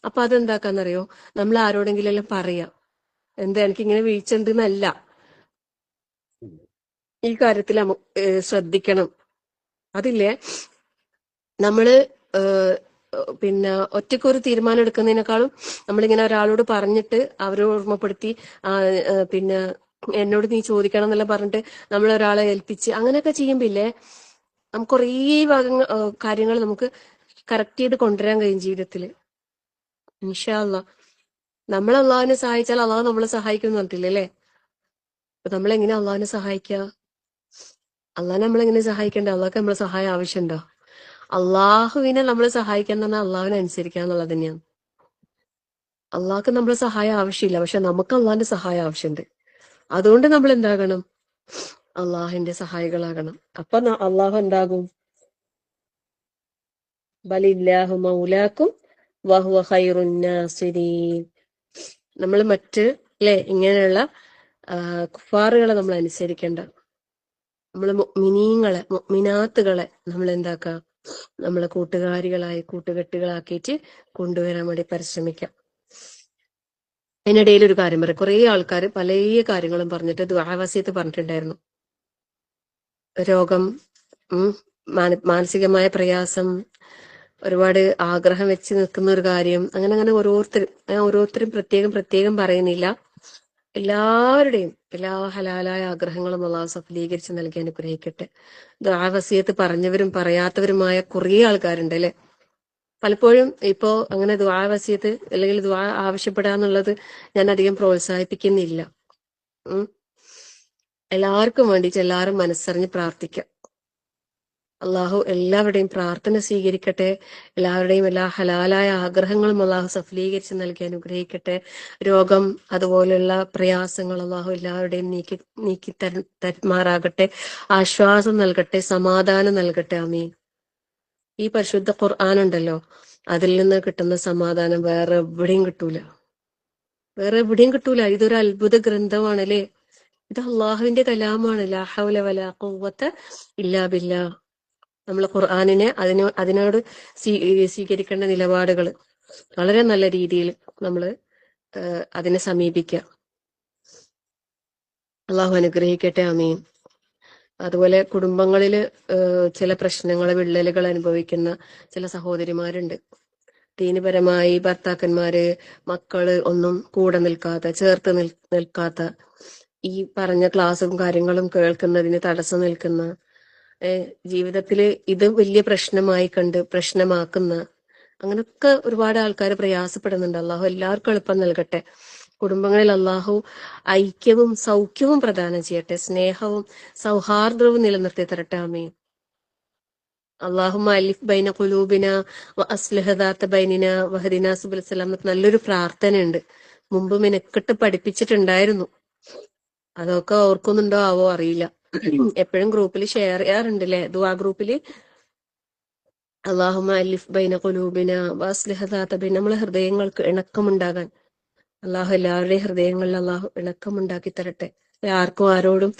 അപ്പൊ അതെന്താക്കാന്നറിയോ, നമ്മൾ ആരോടെങ്കിലും എല്ലാം പറയാം, എന്താ എനിക്ക് ഇങ്ങനെ വീഴ്ച ഉണ്ടെന്നല്ല, ഈ കാര്യത്തിൽ ശ്രദ്ധിക്കണം. അതില്ലേ, നമ്മള് പിന്നെ ഒറ്റയ്ക്കൊരു തീരുമാനം എടുക്കുന്നതിനേക്കാളും നമ്മളിങ്ങനെ ഒരാളോട് പറഞ്ഞിട്ട് അവരെ ഓർമ്മപ്പെടുത്തി പിന്നെ എന്നോട് നീ ചോദിക്കണം എന്നെല്ലാം പറഞ്ഞിട്ട് നമ്മൾ ഒരാളെ ഏൽപ്പിച്ച് അങ്ങനെയൊക്കെ ചെയ്യുമ്പില്ലേ, നമുക്ക് കുറേ കാര്യങ്ങൾ നമുക്ക് കറക്റ്റ് ചെയ്ത് കൊണ്ടുവരാൻ കഴിയും ജീവിതത്തില്. ഇൻഷാ അല്ലാ. നമ്മൾ അള്ളാഹുവിനെ സഹായിച്ചാൽ അള്ളാഹു നമ്മളെ സഹായിക്കും പറഞ്ഞിട്ടില്ലേ അല്ലേ? അപ്പൊ നമ്മളെങ്ങനെ അള്ളാഹുവിനെ സഹായിക്കുക? അള്ളാഹ് നമ്മളെങ്ങനെ സഹായിക്കണ്ടേ? അള്ളാഹ്ക്ക് നമ്മളെ സഹായം ആവശ്യമുണ്ടോ? അള്ളാഹുവിനെ നമ്മൾ സഹായിക്കാൻ പറഞ്ഞാൽ അള്ളാഹുവിനെ അനുസരിക്കുക എന്നുള്ളത് തന്നെയാണ്. അള്ളാഹ്ക്ക് നമ്മളെ സഹായം ആവശ്യമില്ല, പക്ഷെ നമുക്ക് അള്ളാഹിന്റെ സഹായം ആവശ്യമുണ്ട്. അതുകൊണ്ട് നമ്മൾ എന്താകണം? അള്ളാഹിന്റെ സഹായികളാകണം. അപ്പൊ അള്ളാഹു എന്താകും? ബലില്ലാഹു മൗലാക്കും വഹുവ ഖൈറുൻ നാസിരീൻ. നമ്മൾ മറ്റ് അല്ലെ ഇങ്ങനെയുള്ള കുഫാറുകളെ നമ്മൾ അനുസരിക്കേണ്ട. നമ്മൾ മുഅ്മിനീങ്ങളെ മുഅ്മിനാത്തുകളെ നമ്മൾ എന്താക്കുക? നമ്മളെ കൂട്ടുകാരികളായി കൂട്ടുകെട്ടുകളാക്കിയിട്ട് കൊണ്ടുവരാൻ വേണ്ടി പരിശ്രമിക്കാം. അതിനിടയിൽ ഒരു കാര്യം പറയാം, കുറെ ആൾക്കാർ പല കാര്യങ്ങളും പറഞ്ഞിട്ട് ദുആവസിയത്ത് പറഞ്ഞിട്ടുണ്ടായിരുന്നു. രോഗം, മാനസികമായ പ്രയാസം, ഒരുപാട് ആഗ്രഹം വെച്ച് നിൽക്കുന്ന ഒരു കാര്യം, അങ്ങനെ അങ്ങനെ ഓരോരുത്തരും പ്രത്യേകം പ്രത്യേകം പറയുന്നില്ല. എല്ലാവരുടെയും എല്ലാ ഹലാലായ ആഗ്രഹങ്ങളും അള്ളാഹു സഫലീകരിച്ച് നൽകി അനുഗ്രഹിക്കട്ടെ. ദുആവസിയത്ത് പറഞ്ഞവരും പറയാത്തവരുമായ കുറേ ആൾക്കാരുണ്ട് അല്ലെ. പലപ്പോഴും ഇപ്പോ അങ്ങനെ ദുആവസിയത്ത് അല്ലെങ്കിൽ ദുആ ആവശ്യപ്പെടാന്നുള്ളത് ഞാൻ അധികം പ്രോത്സാഹിപ്പിക്കുന്നില്ല. എല്ലാവർക്കും വേണ്ടിയിട്ട് എല്ലാവരും മനസ്സറിഞ്ഞ് പ്രാർത്ഥിക്കാം. അള്ളാഹു എല്ലാവരുടെയും പ്രാർത്ഥന സ്വീകരിക്കട്ടെ. എല്ലാവരുടെയും എല്ലാ ഹലാലായ ആഗ്രഹങ്ങളും അള്ളാഹു സഫലീകരിച്ച് നൽകി അനുഗ്രഹിക്കട്ടെ. രോഗം അതുപോലെയുള്ള പ്രയാസങ്ങൾ അള്ളാഹു എല്ലാവരുടെയും നീക്കി തരുമാറാകട്ടെ. ആശ്വാസം നൽകട്ടെ, സമാധാനം നൽകട്ടെ. ആമീൻ. ഈ പരിശുദ്ധ ഖുർആൻ ഉണ്ടല്ലോ, അതിൽ നിന്ന് കിട്ടുന്ന സമാധാനം വേറെ എവിടെയും കിട്ടൂല, വേറെ എവിടെയും കിട്ടൂല. ഇതൊരു അത്ഭുത ഗ്രന്ഥമാണ് അല്ലേ. ഇത് അള്ളാഹുവിന്റെ കലാമാണ്. ലാ ഹൗല വലാ ഖുവത ഇല്ലാ ബില്ലാ. നമ്മൾ ഖുർആനിനെ അതിനോട് സ്വീകരിക്കേണ്ട നിലപാടുകൾ വളരെ നല്ല രീതിയിൽ നമ്മൾ അതിനെ സമീപിക്കുക. അള്ളാഹു അനുഗ്രഹിക്കട്ടെ. ആമീൻ. അതുപോലെ കുടുംബങ്ങളിൽ ചില പ്രശ്നങ്ങൾ, വിള്ളലുകൾ അനുഭവിക്കുന്ന ചില സഹോദരിമാരുണ്ട്. ദീനപരമായി ഭർത്താക്കന്മാര് മക്കള് ഒന്നും കൂടെ നിൽക്കാത്ത, ചേർത്ത് നിൽക്കാത്ത, ഈ പറഞ്ഞ ക്ലാസ്സും കാര്യങ്ങളും കേൾക്കുന്നതിന് തടസ്സം നിൽക്കുന്ന, ജീവിതത്തില് ഇത് വലിയ പ്രശ്നമായി കണ്ട് പ്രശ്നമാക്കുന്ന, അങ്ങനൊക്കെ ഒരുപാട് ആൾക്കാർ പ്രയാസപ്പെടുന്നുണ്ട്. അള്ളാഹു എല്ലാവർക്കും എളുപ്പം നൽകട്ടെ. കുടുംബങ്ങളിൽ അള്ളാഹു ഐക്യവും സൗഖ്യവും പ്രദാനം ചെയ്യട്ടെ. സ്നേഹവും സൗഹാർദ്ദവും നിലനിർത്തി തരട്ടെ. ആമീൻ. അള്ളാഹുമ്മ അലിഫ് ബൈന ഖുലൂബിന വ അസ്ലിഹ് ദാത്ത ബൈനിന വഹദിന സുബുൽ സലാം. നല്ലൊരു പ്രാർത്ഥനയുണ്ട്, മുമ്പ് മെനക്കെട്ട് പഠിപ്പിച്ചിട്ടുണ്ടായിരുന്നു. അതൊക്കെ ഓർക്കുന്നുണ്ടോ ആവോ അറിയില്ല. എപ്പോഴും ഗ്രൂപ്പിൽ ഷെയർ ചെയ്യാറുണ്ട് അല്ലെ, ദുആ ഗ്രൂപ്പില്. അല്ലാഹുമ്മ അലിഫ് ബൈന ഖുലൂബിന വഅസ്ലിഹ് ദാത ബൈന, നമ്മളെ ഹൃദയങ്ങൾക്ക് ഇണക്കമുണ്ടാകാൻ അള്ളാഹു എല്ലാവരുടെയും ഹൃദയങ്ങളിൽ അള്ളാഹു ഇണക്കമുണ്ടാക്കി തരട്ടെ. ആർക്കും ആരോടും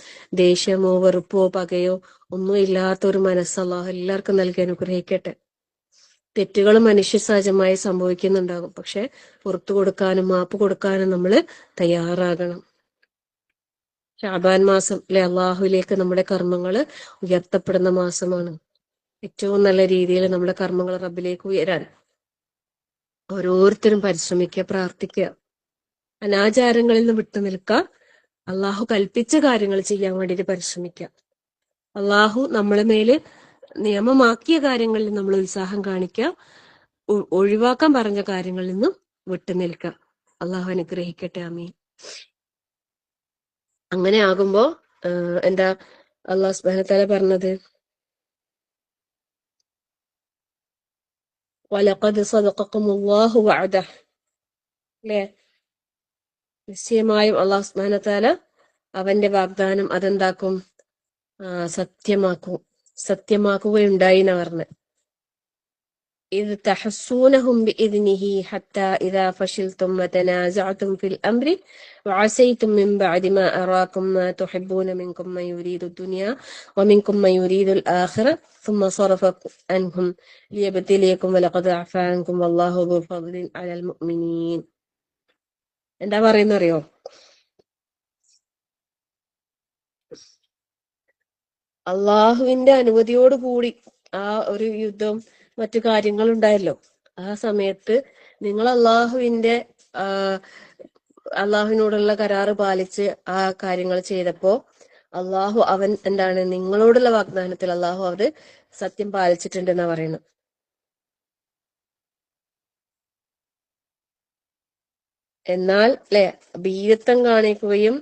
ദേഷ്യമോ വെറുപ്പോ പകയോ ഒന്നും ഇല്ലാത്ത ഒരു മനസ്സ് അള്ളാഹു എല്ലാവർക്കും നൽകി അനുഗ്രഹിക്കട്ടെ. തെറ്റുകൾ മനുഷ്യ സഹജമായി സംഭവിക്കുന്നുണ്ടാകും, പക്ഷെ പുറത്തു കൊടുക്കാനും മാപ്പ് കൊടുക്കാനും നമ്മൾ തയ്യാറാകണം. ഷാബാൻ മാസം അല്ലെ, അള്ളാഹുവിലേക്ക് നമ്മുടെ കർമ്മങ്ങൾ ഉയർത്തപ്പെടുന്ന മാസമാണ്. ഏറ്റവും നല്ല രീതിയിൽ നമ്മുടെ കർമ്മങ്ങൾ റബ്ബിലേക്ക് ഉയരാൻ ഓരോരുത്തരും പരിശ്രമിക്കുക, പ്രാർത്ഥിക്കുക. അനാചാരങ്ങളിൽ നിന്ന് വിട്ടു നിൽക്കുക. അള്ളാഹു കൽപ്പിച്ച കാര്യങ്ങൾ ചെയ്യാൻ വേണ്ടിയിട്ട് പരിശ്രമിക്കുക. അള്ളാഹു നമ്മളെ മേല് നിയമമാക്കിയ കാര്യങ്ങളിൽ നമ്മൾ ഉത്സാഹം കാണിക്കുക. ഒഴിവാക്കാൻ പറഞ്ഞ കാര്യങ്ങളിൽ നിന്നും വിട്ടു നിൽക്കുക. അള്ളാഹു അനുഗ്രഹിക്കട്ടെ. ആമീൻ. അങ്ങനെ ആകുമ്പോ എന്താ അള്ളാഹു സുബ്ഹാനഹു വ തആല പറഞ്ഞത്? വലഖദ് സദഖക്കുമുല്ലാഹു വഅദഹ്, അല്ലേ? നിശ്ചയമായും അള്ളാഹു സുബ്ഹാനഹു വ തആല അവന്റെ വാഗ്ദാനം അതെന്താക്കും? സത്യമാക്കുകയുണ്ടായി എന്ന് പറഞ്ഞ്. إذ تحسونهم بإذنه حتى إذا فشلتم وتنازعتم في الأمر وعسيتم من بعد ما أراكم ما تحبون منكم من يريد الدنيا ومنكم من يريد الآخرة ثم صرفكم عنهم ليبتليكم ولقد عفا عنكم والله ذو فضل على المؤمنين. എന്താ പറയുന്നറിയോ? അള്ളാഹുവിന്റെ അനുമതിയോട് കൂടി ആ ഒരു യുദ്ധം മറ്റു കാര്യങ്ങളുണ്ടായല്ലോ. ആ സമയത്ത് നിങ്ങൾ അള്ളാഹുവിനോടുള്ള കരാറ് പാലിച്ച് ആ കാര്യങ്ങൾ ചെയ്തപ്പോ അള്ളാഹു അവൻ എന്താണ് നിങ്ങളോടുള്ള വാഗ്ദാനത്തിൽ അള്ളാഹു അവര് സത്യം പാലിച്ചിട്ടുണ്ടെന്നാ പറയുന്നത്. എന്നാൽ അല്ലെ, ഭീരുത്വം കാണിക്കുകയും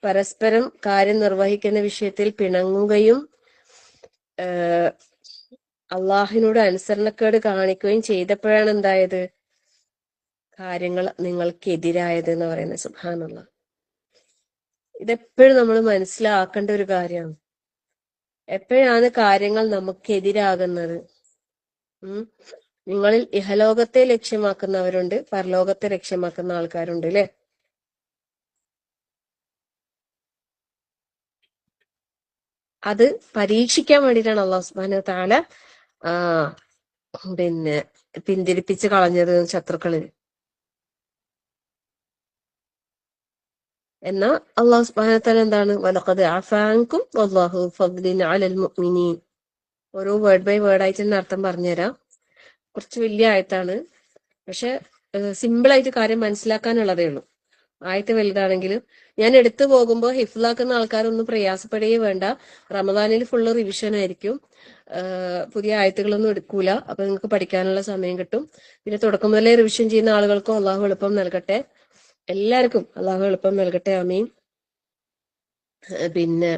പരസ്പരം കാര്യം നിർവഹിക്കുന്ന വിഷയത്തിൽ പിണങ്ങുകയും അള്ളാഹിനോട് അനുസരണക്കേട് കാണിക്കുകയും ചെയ്തപ്പോഴാണ് എന്തായത്? കാര്യങ്ങൾ നിങ്ങൾക്കെതിരായത് എന്ന് പറയുന്നത്. സുബ്ഹാനല്ലാഹ്. ഇതെപ്പോഴും നമ്മൾ മനസ്സിലാക്കേണ്ട ഒരു കാര്യമാണ്. എപ്പോഴാണ് കാര്യങ്ങൾ നമുക്കെതിരാകുന്നത്? നിങ്ങളിൽ ഇഹലോകത്തെ ലക്ഷ്യമാക്കുന്നവരുണ്ട്, പരലോകത്തെ ലക്ഷ്യമാക്കുന്ന ആൾക്കാരുണ്ട്, അല്ലെ? അത് പരീക്ഷിക്കാൻ വേണ്ടിയിട്ടാണ് അള്ളാഹു സുബ്ഹാനഹു വ തആല പിന്തിരിപ്പിച്ച് കളഞ്ഞത് ശത്രുക്കളിൽ. എന്നാ അള്ളാഹു സുബ്ഹാനഹു വ തആല എന്താണ്? വലഖദ് അഫാ അൻകും വല്ലാഹു ഫദ്ലിൻ അലൽ മുഅ്മിനീൻ. ഓരോ വേർഡ് ബൈ വേർഡ് ആയിട്ട് തന്നെ അർത്ഥം പറഞ്ഞുതരാം. കുറച്ച് വലിയ ആയത്താണ്, പക്ഷെ സിമ്പിൾ ആയിട്ട് കാര്യം മനസ്സിലാക്കാനുള്ളതേ ഉള്ളൂ. ആയത്ത് വലുതാണെങ്കിലും ഞാൻ എടുത്തു പോകുമ്പോൾ ഹിഫ്ലാക്കുന്ന ആൾക്കാരൊന്നും പ്രയാസപ്പെടുകയേ വേണ്ട. റമദാനിൽ ഫുള്ള് റിവിഷൻ ആയിരിക്കും. പുതിയ ആയത്തുകളൊന്നും എടുക്കൂല. അപ്പൊ നിങ്ങൾക്ക് പഠിക്കാനുള്ള സമയം കിട്ടും. പിന്നെ തുടക്കം മുതലേ റിവിഷൻ ചെയ്യുന്ന ആളുകൾക്കും അള്ളാഹു എളുപ്പം നൽകട്ടെ. എല്ലാവർക്കും അള്ളാഹു എളുപ്പം നൽകട്ടെ. ആമീൻ. പിന്നെ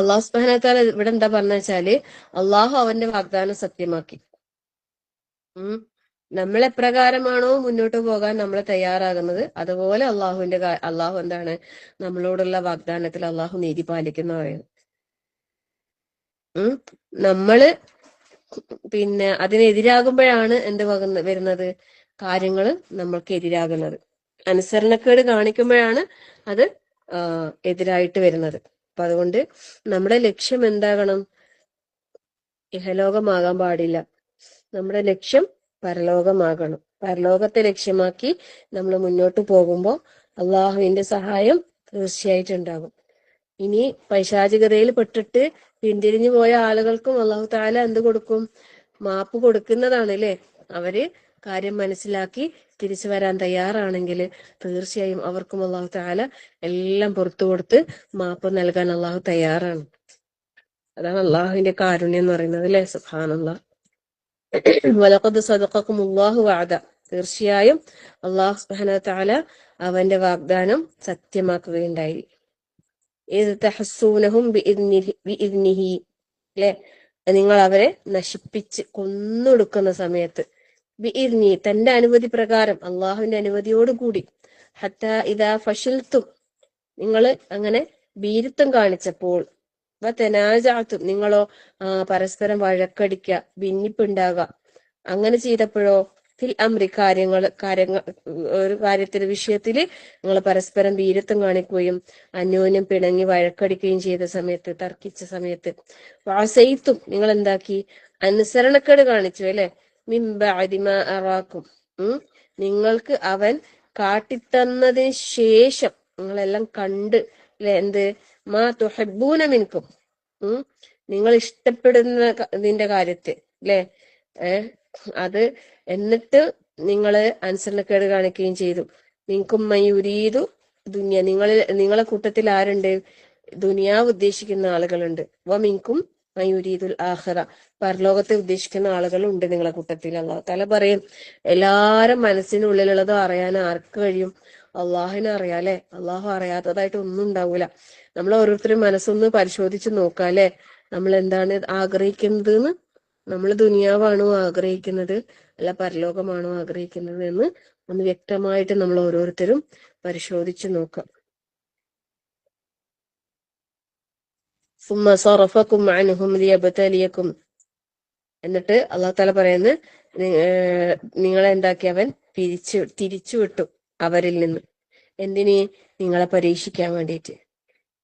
അള്ളാഹു സുബ്ഹാനഹു വ തആല ഇവിടെ എന്താ പറഞ്ഞ വെച്ചാല്, അള്ളാഹു അവന്റെ വാഗ്ദാനം സത്യമാക്കി. നമ്മൾ എപ്രകാരമാണോ മുന്നോട്ട് പോകാൻ നമ്മൾ തയ്യാറാകുന്നത്, അതുപോലെ അള്ളാഹു എന്താണ് നമ്മളോടുള്ള വാഗ്ദാനത്തിൽ അള്ളാഹു നീതി പാലിക്കുന്നവരാണ്. നമ്മള് അതിനെതിരാകുമ്പോഴാണ് എന്ത് വരുന്നത്? കാര്യങ്ങൾ നമ്മൾക്ക് എതിരാകുന്നത്. അനുസരണക്കേട് കാണിക്കുമ്പോഴാണ് അത് എതിരായിട്ട് വരുന്നത്. അപ്പൊ അതുകൊണ്ട് നമ്മുടെ ലക്ഷ്യം എന്താകണം? ഇഹലോകമാകാൻ പാടില്ല. നമ്മുടെ ലക്ഷ്യം പരലോകമാകണം. പരലോകത്തെ ലക്ഷ്യമാക്കി നമ്മൾ മുന്നോട്ട് പോകുമ്പോൾ അള്ളാഹുവിന്റെ സഹായം തീർച്ചയായിട്ടും ഉണ്ടാകും. ഇനി പൈശാചികതയിൽ പെട്ടിട്ട് പിന്തിരിഞ്ഞു പോയ ആളുകൾക്കും അള്ളാഹു തആല എന്ത് കൊടുക്കും? മാപ്പ് കൊടുക്കുന്നതാണ്, അല്ലെ? അവര് കാര്യം മനസ്സിലാക്കി തിരിച്ചു വരാൻ തയ്യാറാണെങ്കിൽ തീർച്ചയായും അവർക്കും അള്ളാഹു തആല എല്ലാം പുറത്തു കൊടുത്ത് മാപ്പ് നൽകാൻ അള്ളാഹു തയ്യാറാണ്. അതാണ് അള്ളാഹുവിന്റെ കാരുണ്യം എന്ന് പറയുന്നത്, അല്ലെ? സുബ്ഹാനല്ലാഹ്. വലഖദ് സദഖക്കുമുല്ലാഹു വഅദ, തീർച്ചയായും അള്ളാഹു സുബ്ഹാനഹു വ തആല അവന്റെ വാഗ്ദാനം സത്യമാക്കുകയുണ്ടായി. ഇദ് തഹസ്സൂനഹും ബിഇദ്നിഹി, അല്ലെ? നിങ്ങൾ അവരെ നശിപ്പിച്ച് കൊന്നൊടുക്കുന്ന സമയത്ത്, ബിഇദ്നി, തന്റെ അനുമതി പ്രകാരം, അള്ളാഹുവിന്റെ അനുമതിയോടുകൂടി. ഹത്താ ഇദാ ഫശിൽതും, നിങ്ങൾ അങ്ങനെ ഭീരുത്വം കാണിച്ചപ്പോൾ, വതനാജഅതും നിങ്ങളോ പരസ്പരം വഴക്കടിക്കുക, ഭിന്നിപ്പുണ്ടാകുക. അങ്ങനെ ചെയ്തപ്പോഴോ ഫിൽ അംരി കാര്യങ്ങൾ ഒരു കാര്യത്തിന്റെ വിഷയത്തിൽ നിങ്ങൾ പരസ്പരം വീരത്വം കാണിക്കുകയും അന്യോന്യം പിണങ്ങി വഴക്കടിക്കുകയും ചെയ്ത സമയത്ത്, തർക്കിച്ച സമയത്ത്, വാസയിത്തും നിങ്ങൾ എന്താക്കി, അനുസരണക്കേട് കാണിച്ചു അല്ലെ, മിൻ ബഅദി മാ അറാക്കും നിങ്ങൾക്ക് അവൻ കാട്ടിത്തന്നതിന് ശേഷം നിങ്ങളെല്ലാം കണ്ട് അല്ലെ, എന്ത് മാ തുഹിബ്ബൂന മിൻകും നിങ്ങൾ ഇഷ്ടപ്പെടുന്ന ഇതിന്റെ കാര്യത്തിൽ അല്ലെ, അത് എന്നിട്ട് നിങ്ങള് അനുസരണക്കേട് കാണിക്കുകയും ചെയ്തു. നിങ്ങൾക്കും മയൂരീതു ദുനിയ, നിങ്ങളെ കൂട്ടത്തിൽ ആരുണ്ട്, ദുനിയാവ് ഉദ്ദേശിക്കുന്ന ആളുകളുണ്ട്. വമിൻകും മയൂരീദുൽ ആഖിറ, പരലോകത്തെ ഉദ്ദേശിക്കുന്ന ആളുകളുണ്ട് നിങ്ങളെ കൂട്ടത്തിൽ. അള്ളാഹു തആല പറയും, എല്ലാരും മനസ്സിനുള്ളിലുള്ളത് അറിയാൻ ആർക്ക് കഴിയും? അള്ളാഹുവിനെ അറിയാം അല്ലെ. അള്ളാഹു അറിയാത്തതായിട്ട് ഒന്നും ഉണ്ടാവൂല. നമ്മൾ ഓരോരുത്തരും മനസ്സൊന്ന് പരിശോധിച്ച് നോക്കാം അല്ലെ, നമ്മൾ എന്താണ് ആഗ്രഹിക്കുന്നത് എന്ന്. നമ്മൾ ദുനിയാവാണോ ആഗ്രഹിക്കുന്നത്, അല്ല പരലോകമാണോ ആഗ്രഹിക്കുന്നത് എന്ന് ഒന്ന് വ്യക്തമായിട്ട് നമ്മൾ ഓരോരുത്തരും പരിശോധിച്ചു നോക്കാം. സുമ്മ സറഫക്കും അൻഹും ലിയബ്തലിയക്കും, എന്നിട്ട് അല്ലാഹു തആല പറയുന്നത്, നിങ്ങളെ എന്താക്കി അവൻ തിരിച്ചു വിട്ടു അവരിൽ നിന്ന്. എന്തിന്? നിങ്ങളെ പരീക്ഷിക്കാൻ വേണ്ടിയിട്ട്.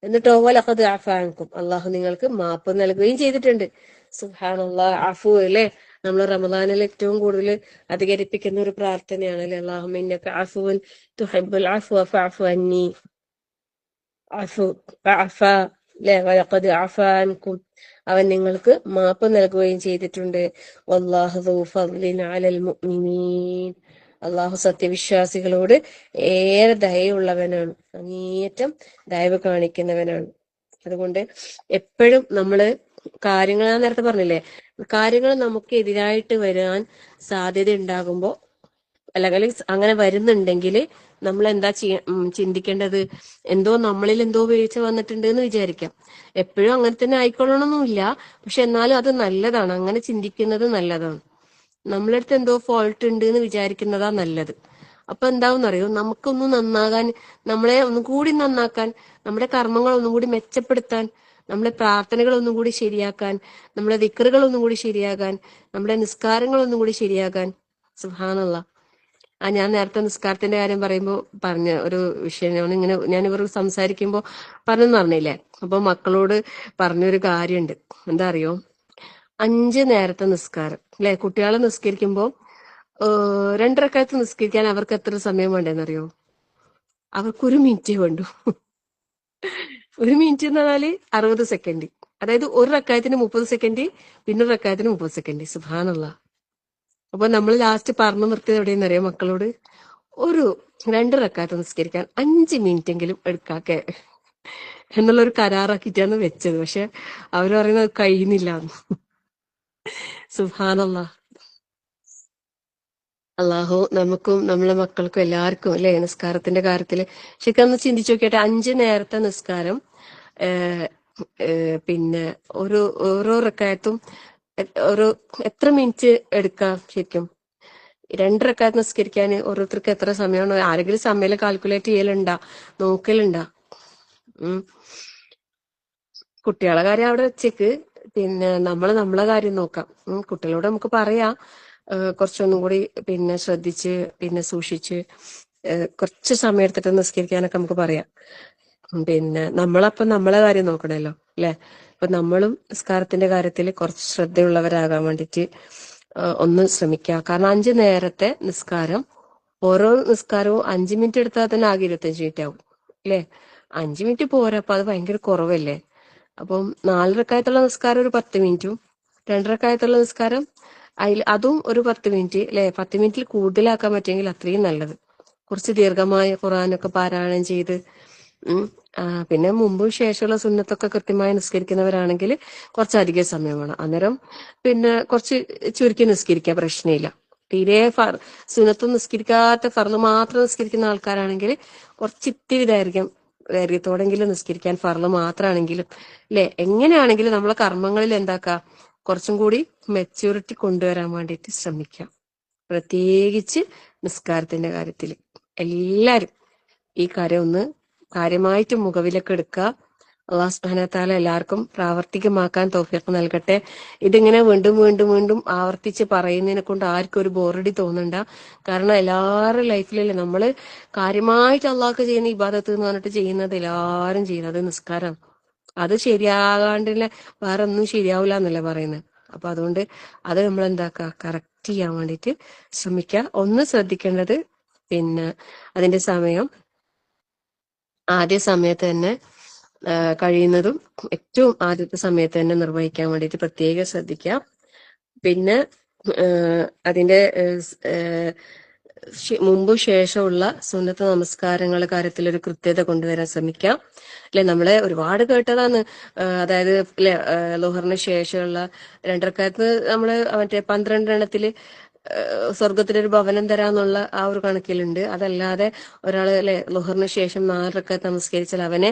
എന്നിട്ടോ വലഖദ് അഫാ അൻകും, അള്ളാഹു നിങ്ങൾക്ക് മാപ്പ് നൽകുകയും ചെയ്തിട്ടുണ്ട്. സുബ്ഹാനല്ലാഹ്, അഫു അല്ലെ, നമ്മൾ റമദാനിൽ ഏറ്റവും കൂടുതൽ അധികരിപ്പിക്കുന്ന ഒരു പ്രാർത്ഥനയാണ് അല്ലെ, അല്ലാഹുമ്മ ഇന്നക അഫുവൻ തുഹിബ്ബുൽ അഫ്വ ഫഅഫു അന്നി, അഫു അഫ അല്ലെ, വലഖദ് അഫാ അൻകും, അവൻ നിങ്ങൾക്ക് മാപ്പ് നൽകുകയും ചെയ്തിട്ടുണ്ട്. വല്ലാഹു ദൂ ഫദ്ലിൻ അലൽ മുഅ്മിനീൻ, അള്ളാഹു സത്യവിശ്വാസികളോട് ഏറെ ദയയുള്ളവനാണ്, അങ്ങേയറ്റം ദയവ് കാണിക്കുന്നവനാണ്. അതുകൊണ്ട് എപ്പോഴും നമ്മള് കാര്യങ്ങൾ, ഞാൻ നേരത്തെ പറഞ്ഞില്ലേ, കാര്യങ്ങൾ നമുക്ക് എതിരായിട്ട് വരാൻ സാധ്യത ഉണ്ടാകുമ്പോ, അല്ലെങ്കിൽ അങ്ങനെ വരുന്നുണ്ടെങ്കിൽ നമ്മൾ എന്താ ചിന്തിക്കേണ്ടത്, നമ്മളിൽ എന്തോ വീഴ്ച വന്നിട്ടുണ്ട് എന്ന് വിചാരിക്കാം. എപ്പോഴും അങ്ങനെ തന്നെ ആയിക്കൊള്ളണമെന്നില്ല, പക്ഷെ എന്നാലും അത് നല്ലതാണ്, അങ്ങനെ ചിന്തിക്കുന്നത് നല്ലതാണ്. നമ്മളടുത്ത് എന്തോ ഫോൾട്ട് ഉണ്ട് എന്ന് വിചാരിക്കുന്നതാ നല്ലത്. അപ്പൊ എന്താവുന്നറിയോ, നമുക്കൊന്ന് നന്നാകാൻ, നമ്മളെ ഒന്നും കൂടി നന്നാക്കാൻ, നമ്മുടെ കർമ്മങ്ങൾ ഒന്നും കൂടി മെച്ചപ്പെടുത്താൻ, നമ്മുടെ പ്രാർത്ഥനകൾ ഒന്നും കൂടി ശരിയാക്കാൻ, നമ്മുടെ ദിക്റുകൾ ഒന്നും കൂടി ശരിയാകാൻ, നമ്മുടെ നിസ്കാരങ്ങൾ ഒന്നും കൂടി ശരിയാകാൻ. സുബ്ഹാനല്ലാഹ്, ഞാൻ നേരത്തെ നിസ്കാരത്തിന്റെ കാര്യം പറഞ്ഞ ഒരു വിഷയം ഞാൻ ഇവർ സംസാരിക്കുമ്പോ പറഞ്ഞില്ലേ. അപ്പൊ മക്കളോട് പറഞ്ഞൊരു കാര്യമുണ്ട്, എന്താ അറിയോ, 5 നേരത്തെ നിസ്കാരം അല്ലെ, കുട്ടികളെ നിസ്കരിക്കുമ്പോ 2 റക്അത്ത് നിസ്കരിക്കാൻ അവർക്ക് എത്ര സമയം വേണ്ടെന്നറിയോ? അവർക്ക് 1 മിനിറ്റേ വേണ്ടു. 1 മിനിറ്റ് എന്ന് പറഞ്ഞാല് 60 സെക്കൻഡ്. അതായത് ഒരു റക്അത്തിന് 30 സെക്കൻഡ്, പിന്നെ ഒരു റക്അത്തിന് 30 സെക്കൻഡ്. സുബ്ഹാനല്ലാഹ്. അപ്പൊ നമ്മൾ ലാസ്റ്റ് പറഞ്ഞു നിർത്തിയത് എവിടെയെന്നറിയോ മക്കളോട്? 2 റക്അത്ത് നിസ്കരിക്കാൻ 5 മിനിറ്റ് എങ്കിലും എടുക്കാക്കെ എന്നുള്ളൊരു കരാറാക്കിയിട്ടാണ് വെച്ചത്. പക്ഷെ അവര് പറയുന്നത് കഴിയുന്നില്ല. സുബ്ഹാനല്ലാഹ്. അള്ളാഹു നമുക്കും നമ്മളെ മക്കൾക്കും എല്ലാവർക്കും അല്ലെ നിസ്കാരത്തിന്റെ കാര്യത്തില് ശരിക്കും ഒന്ന് ചിന്തിച്ചു നോക്കിയിട്ട്, 5 നേരത്തെ നിസ്കാരം, പിന്നെ ഓരോ റക്അത്തും ഒരു എത്ര മിനിറ്റ് എടുക്കാം ശരിക്കും? 2 റക്അത്ത് നിസ്കരിക്കാൻ ഓരോരുത്തർക്ക് എത്ര സമയമാണ്? ആരെങ്കിലും സമയം കാൽക്കുലേറ്റ് ചെയ്യലുണ്ടാ, നോക്കലുണ്ടാ? കുട്ടികളെ കാര്യം അവിടെ വെച്ചേക്ക്, പിന്നെ നമ്മളെ കാര്യം നോക്കാം. കുട്ടികളോട് നമുക്ക് പറയാം, കുറച്ചൊന്നും കൂടി പിന്നെ ശ്രദ്ധിച്ച്, പിന്നെ സൂക്ഷിച്ച്, കുറച്ച് സമയം എടുത്തിട്ട് നിസ്കരിക്കാനൊക്കെ നമുക്ക് പറയാം. പിന്നെ നമ്മളെ കാര്യം നോക്കണല്ലോ അല്ലെ. അപ്പൊ നമ്മളും നിസ്കാരത്തിന്റെ കാര്യത്തിൽ കുറച്ച് ശ്രദ്ധയുള്ളവരാകാൻ വേണ്ടിയിട്ട് ഒന്ന് ശ്രമിക്കുക. കാരണം 5 നേരത്തെ നിസ്കാരം, ഓരോ നിസ്കാരവും 5 മിനിറ്റ് എടുത്താൽ തന്നെ ആകെ 25 മിനിറ്റ് ആവും അല്ലെ. 5 മിനിറ്റ് പോരാ, അപ്പൊ അത് ഭയങ്കര കുറവല്ലേ. അപ്പം 4 റക്അത്തുള്ള നിസ്കാരം ഒരു 10 മിനിറ്റും, 2 റക്അത്തുള്ള നിസ്കാരം അതും ഒരു 10 മിനിറ്റ് അല്ലെ. 10 മിനിറ്റിൽ കൂടുതലാക്കാൻ പറ്റുമെങ്കിൽ അത്രയും നല്ലത്. കുറച്ച് ദീർഘമായ ഖുർആനൊക്കെ പാരായണം ചെയ്ത്, പിന്നെ മുമ്പും ശേഷമുള്ള സുന്നത്തൊക്കെ കൃത്യമായി നിസ്കരിക്കുന്നവരാണെങ്കിൽ കുറച്ചധികം സമയം വേണം. അന്നേരം പിന്നെ കുറച്ച് ചുരുക്കി നിസ്കരിക്കുക, പ്രശ്നമില്ല. തീരെ സുന്നത്തും നിസ്കരിക്കാത്ത ഫർള് മാത്രം നിസ്കരിക്കുന്ന ആൾക്കാരാണെങ്കിൽ കുറച്ചിത്തിരി ദൈർഘ്യത്തോടെങ്കിലും നിസ്കരിക്കാൻ, ഫർള് മാത്രമാണെങ്കിലും അല്ലെ. എങ്ങനെയാണെങ്കിലും നമ്മളെ കർമ്മങ്ങളിൽ എന്താക്കാം, കുറച്ചും കൂടി മെച്യൂരിറ്റി കൊണ്ടുവരാൻ വേണ്ടിയിട്ട് ശ്രമിക്കാം. പ്രത്യേകിച്ച് നിസ്കാരത്തിന്റെ കാര്യത്തിൽ എല്ലാരും ഈ കാര്യം ഒന്ന് കാര്യമായിട്ട് മുഖവിലൊക്കെ എടുക്കുക. അള്ളാഹു സുബ്ഹാനഹു വ തആല എല്ലാവർക്കും പ്രാവർത്തികമാക്കാൻ തൗഫീഖ് നൽകട്ടെ. ഇതിങ്ങനെ വീണ്ടും വീണ്ടും വീണ്ടും ആവർത്തിച്ച് പറയുന്നതിനെ കൊണ്ട് ആർക്കും ഒരു ബോറടി തോന്നണ്ട. കാരണം എല്ലാവരുടെ ലൈഫിലല്ലേ നമ്മള് കാര്യമായിട്ട് അള്ളാഹ്ക്ക് ചെയ്യുന്ന ഇബാദത്ത് എന്ന് പറഞ്ഞിട്ട് ചെയ്യുന്നത് എല്ലാവരും ചെയ്യുന്നത് നിസ്കാരം. അത് ശരിയാകാണ്ടില്ല വേറെ ഒന്നും ശരിയാവില്ല എന്നല്ലേ പറയുന്നത്. അപ്പൊ അതുകൊണ്ട് അത് നമ്മൾ എന്താക്കുക, കറക്റ്റ് ചെയ്യാൻ വേണ്ടിയിട്ട് ശ്രമിക്കുക. ഒന്ന് ശ്രദ്ധിക്കേണ്ടത്, പിന്നെ അതിന്റെ സമയം ആദ്യ സമയത്ത് തന്നെ കഴിയുന്നതും ഏറ്റവും ആദ്യത്തെ സമയത്ത് തന്നെ നിർവഹിക്കാൻ വേണ്ടിയിട്ട് പ്രത്യേകം ശ്രദ്ധിക്കുക. പിന്നെ അതിന്റെ മുമ്പ് ശേഷമുള്ള സുന്നത്ത് നമസ്കാരങ്ങളുടെ കാര്യത്തിൽ ഒരു കൃത്യത കൊണ്ടുവരാൻ ശ്രമിക്കാം. അല്ലെ, നമ്മളെ ഒരുപാട് കേട്ടതാണ്. അതായത് അല്ലെ, ലുഹറിന് ശേഷമുള്ള രണ്ടരക്കാലത്ത് നമ്മള് മറ്റേ 12 എണ്ണത്തില് സ്വർഗത്തിലൊരു ഭവനം തരാന്നുള്ള ആ ഒരു കണക്കിലുണ്ട്. അതല്ലാതെ ഒരാള് അല്ലെ ലുഹറിന് ശേഷം 4 റക്അത്ത് നമസ്കരിച്ചാൽ അവനെ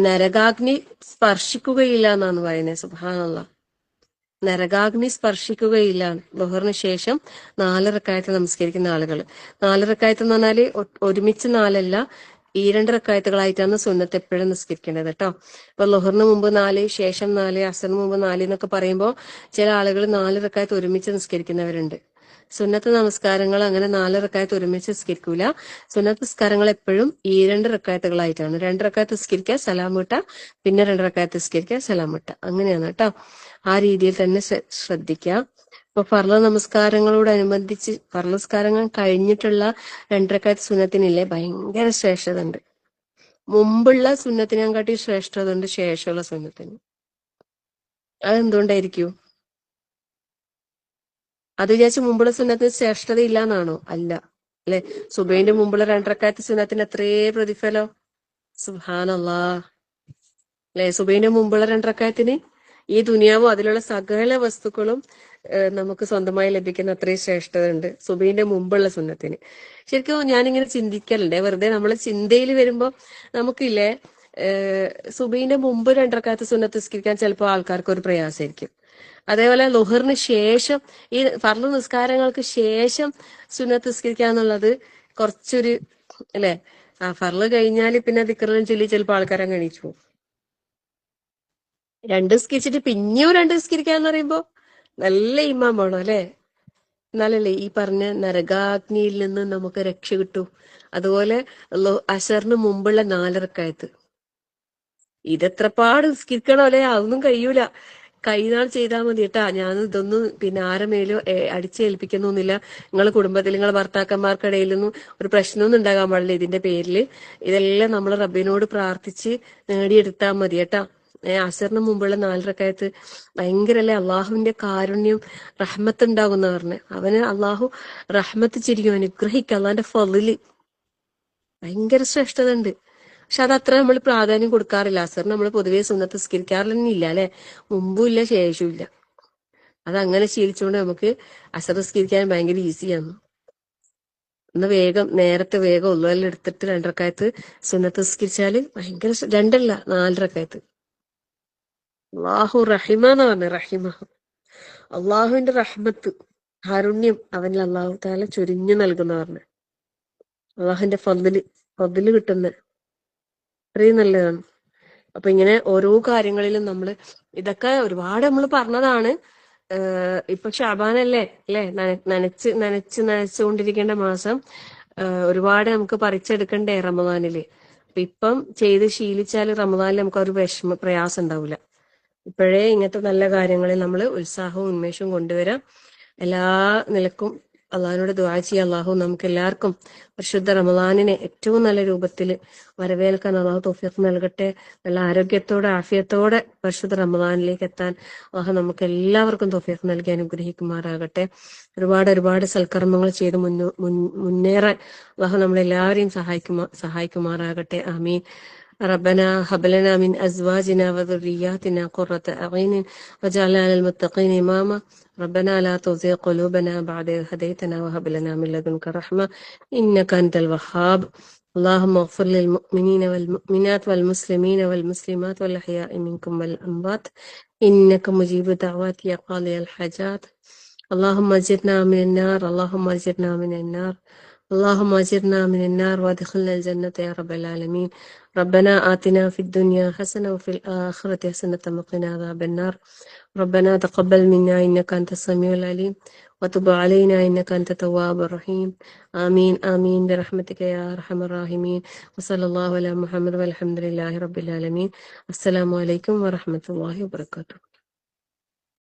നരകാഗ്നി സ്പർശിക്കുകയില്ല എന്നാണ് പറയുന്നത്. സുബ്ഹാനല്ലാഹ്, നരകാഗ്നി സ്പർശിക്കുകയില്ല. ലുഹറിന് ശേഷം 4 റക്അത്ത് നമസ്കരിക്കുന്ന ആളുകൾ, 4 റക്അത്ത് എന്ന് പറഞ്ഞാല് ഒരുമിച്ച് 4 അല്ല, ഈ 2 റക്അത്തുകളായിട്ടാണ് സുന്നത്ത് എപ്പോഴും നിസ്കരിക്കേണ്ടത് കേട്ടോ. ഇപ്പൊ ലുഹറിന് മുമ്പ് 4, ശേഷം 4, അസറിന് മുമ്പ് 4 എന്നൊക്കെ പറയുമ്പോൾ ചില ആളുകൾ 4 റക്അത്ത് ഒരുമിച്ച് നിസ്കരിക്കുന്നവരുണ്ട്. സുന്നത്ത് നമസ്കാരങ്ങൾ അങ്ങനെ 4 റക്അത്ത് ഒരുമിച്ച് നിസ്കരിക്കൂല. സുന്നത്ത് നിസ്കാരങ്ങൾ എപ്പോഴും ഈ 2 റക്അത്തുകളായിട്ടാണ്. 2 റക്അത്ത് നിസ്കരിക്കുക, സലാം വീട്ടുക, പിന്നെ 2 റക്അത്ത് നിസ്കരിക്കുക, സലാം വീട്ടുക, അങ്ങനെയാണ് കേട്ടോ. ആ രീതിയിൽ തന്നെ ശ്രദ്ധിക്കുക. ഇപ്പൊ ഫർള് നമസ്കാരങ്ങളോടനുബന്ധിച്ച് ഫർള് നമസ്കാരങ്ങൾ കഴിഞ്ഞിട്ടുള്ള 2 റക്അത്ത് സുന്നത്തിനില്ലേ ഭയങ്കര ശ്രേഷ്ഠത ഉണ്ട്. മുമ്പുള്ള സുന്നത്തിനെക്കാട്ടി ശ്രേഷ്ഠത ഉണ്ട് ശേഷമുള്ള സുന്നത്തിന്. അതെന്തുകൊണ്ടായിരിക്കും? അത് വിചാരിച്ച് മുമ്പുള്ള സുന്നത്തിന് ശ്രേഷ്ഠത ഇല്ല എന്നാണോ? അല്ല. അല്ലെ, സുബൈന്റെ മുമ്പുള്ള 2 റക്അത്ത് സുന്നത്തിന് എത്രേ പ്രതിഫലം. സുബ്ഹാനല്ലാഹ്. അല്ലെ, സുബൈന്റെ മുമ്പുള്ള 2 റക്അത്തിന് ഈ ദുനിയാവും അതിലുള്ള സകല വസ്തുക്കളും നമുക്ക് സ്വന്തമായി ലഭിക്കുന്ന അത്രയും ശ്രേഷ്ഠത ഉണ്ട് സുബൈന്റെ മുമ്പുള്ള സുന്നത്തിന്. ശരിക്കും ഞാനിങ്ങനെ ചിന്തിക്കലുണ്ട്, വെറുതെ നമ്മളെ ചിന്തയിൽ വരുമ്പോ നമുക്കില്ലേ, സുബൈന്റെ മുമ്പ് 2 റക്അത്ത് സുന്നത്ത് നിസ്കരിക്കാൻ ചിലപ്പോൾ ആൾക്കാർക്ക് ഒരു പ്രയാസമായിരിക്കും. അതേപോലെ ലുഹറിന് ശേഷം ഈ ഫർള് നിസ്കാരങ്ങൾക്ക് ശേഷം സുന്നത്ത് നിസ്കരിക്കുക എന്നുള്ളത് കുറച്ചൊരു അല്ലെ, ആ ഫർള് കഴിഞ്ഞാൽ പിന്നെ ദിക്റും ചൊല്ലി ചിലപ്പോൾ ആൾക്കാരെ എണീച്ചു പോകും. 2 നിസ്കരിച്ചിട്ട് പിന്നെയും 2 നിസ്കരിക്കാന്ന് പറയുമ്പോ നല്ല ഈമാൻ വേണം അല്ലെ, എന്നാലല്ലേ ഈ പറഞ്ഞ നരകാഗ്നിയിൽ നിന്ന് നമുക്ക് രക്ഷ കിട്ടൂ. അതുപോലെ അസറിന് മുമ്പുള്ള 4 റക്അത്ത് ഇതെത്രപാട് നിസ്കരിക്കണം അല്ലെ, അതൊന്നും കഴിയൂല. കൈനാൾ ചെയ്താൽ മതി കേട്ടാ. ഞാൻ ഇതൊന്നും പിന്നെ ആരമേലും അടിച്ചേൽപ്പിക്കുന്നൊന്നുമില്ല. നിങ്ങളെ കുടുംബത്തിൽ നിങ്ങളെ ഭർത്താക്കന്മാർക്കിടയിലൊന്നും ഒരു പ്രശ്നമൊന്നും ഉണ്ടാകാൻ പാടില്ല ഇതിന്റെ പേരിൽ. ഇതെല്ലാം നമ്മൾ റബ്ബിനോട് പ്രാർത്ഥിച്ച് നേടിയെടുത്താൽ മതി കേട്ടാ. അസറിന് മുമ്പുള്ള 4 റക്അത്ത് ഭയങ്കര അല്ലെ, അള്ളാഹുവിന്റെ കാരുണ്യം റഹ്മത്ത് ഉണ്ടാകുന്ന പറഞ്ഞ് അവന് അള്ളാഹു റഹ്മത്ത് ചിരിക്കും, അനുഗ്രഹിക്കും. അള്ളാന്റെ ഫളില് ഭയങ്കര ശ്രേഷ്ഠത ഉണ്ട്. പക്ഷെ അത് അത്ര നമ്മൾ പ്രാധാന്യം കൊടുക്കാറില്ല. അസറിന് നമ്മൾ പൊതുവേ സുന്നത്ത് നിസ്കരിക്കാറില്ല അല്ലെ, മുമ്പും ഇല്ല ശേഷവും ഇല്ല. അതങ്ങനെ ശീലിച്ചുകൊണ്ട് നമുക്ക് അസർ നിസ്കരിക്കാൻ ഭയങ്കര ഈസിയാണ്. ഒന്ന് വേഗം നേരത്തെ വേഗം ഉള്ളതെല്ലാം എടുത്തിട്ട് 2 റക്അത്ത് സുന്നത്ത് നിസ്കരിച്ചാല് ഭയങ്കര 2 അല്ല 4 റക്അത്ത്. അള്ളാഹു റഹിമ എന്ന് പറഞ്ഞ റഹിമ, അള്ളാഹുവിന്റെ റഹ്മത്ത് കാരുണ്യം അവനിൽ അള്ളാഹു താല ചൊരിഞ്ഞു നൽകുന്ന പറഞ്ഞ അള്ളാഹുവിന്റെ ഫദ്ല് കിട്ടുന്ന അത്രയും നല്ലതാണ്. അപ്പൊ ഇങ്ങനെ ഓരോ കാര്യങ്ങളിലും നമ്മൾ ഇതൊക്കെ ഒരുപാട് നമ്മൾ പറഞ്ഞതാണ്. ഇപ്പൊ ഷാബാനല്ലേ അല്ലെ, നനച്ചുകൊണ്ടിരിക്കേണ്ട മാസം. ഒരുപാട് നമുക്ക് പറിച്ചെടുക്കണ്ടേ റമദാനില്. അപ്പൊ ഇപ്പം ചെയ്ത് ശീലിച്ചാൽ റമദാനിൽ നമുക്ക് ഒരു പ്രയാസം ഉണ്ടാവില്ല. ഇപ്പോഴേ ഇങ്ങനത്തെ നല്ല കാര്യങ്ങളിൽ നമ്മൾ ഉത്സാഹവും ഉന്മേഷവും കൊണ്ടുവരാം. എല്ലാ നിലക്കും അള്ളാഹിനോട് ദുആ ചെയ്യാം. അള്ളാഹു നമുക്ക് എല്ലാവർക്കും പരിശുദ്ധ റമദാനിനെ ഏറ്റവും നല്ല രൂപത്തിൽ വരവേൽക്കാൻ അള്ളാഹു തൗഫീഖ് നൽകട്ടെ. നല്ല ആരോഗ്യത്തോടെ ആഫിയത്തോടെ പരിശുദ്ധ റമദാനിലേക്ക് എത്താൻ അള്ളാഹു നമുക്ക് എല്ലാവർക്കും തൗഫീഖ് നൽകി അനുഗ്രഹിക്കുമാറാകട്ടെ. ഒരുപാട് സൽക്കർമ്മങ്ങൾ ചെയ്ത് മുന്നേറാൻ അള്ളാഹു നമ്മളെല്ലാവരെയും സഹായിക്കുമാറാകട്ടെ. ആമീൻ. ربنا هب لنا من أزواجنا وذرياتنا قرة أعين واجعلنا للمتقين إماما ربنا لا تزغ قلوبنا بعد إذ هديتنا وهب لنا من لدنك رحمة إنك أنت الوهاب اللهم اغفر للمؤمنين والمؤمنات والمسلمين والمسلمات والأحياء منكم والأموات إنك مجيب دعوات يا قاضي الحاجات اللهم أجرنا من النار اللهم أجرنا من النار اللهم اجرنا من النار وادخلنا الجنة يا رب العالمين. ربنا آتنا في الدنيا حسنة وفي الآخرة حسنة وقنا عذاب النار. ربنا تقبل منا إنك أنت السميع العليم وتب علينا إنك أنت التواب الرحيم. آمين آمين برحمتك يا أرحم الراحمين. وصلى الله على محمد والحمد لله رب العالمين. السلام عليكم ورحمة الله وبركاته.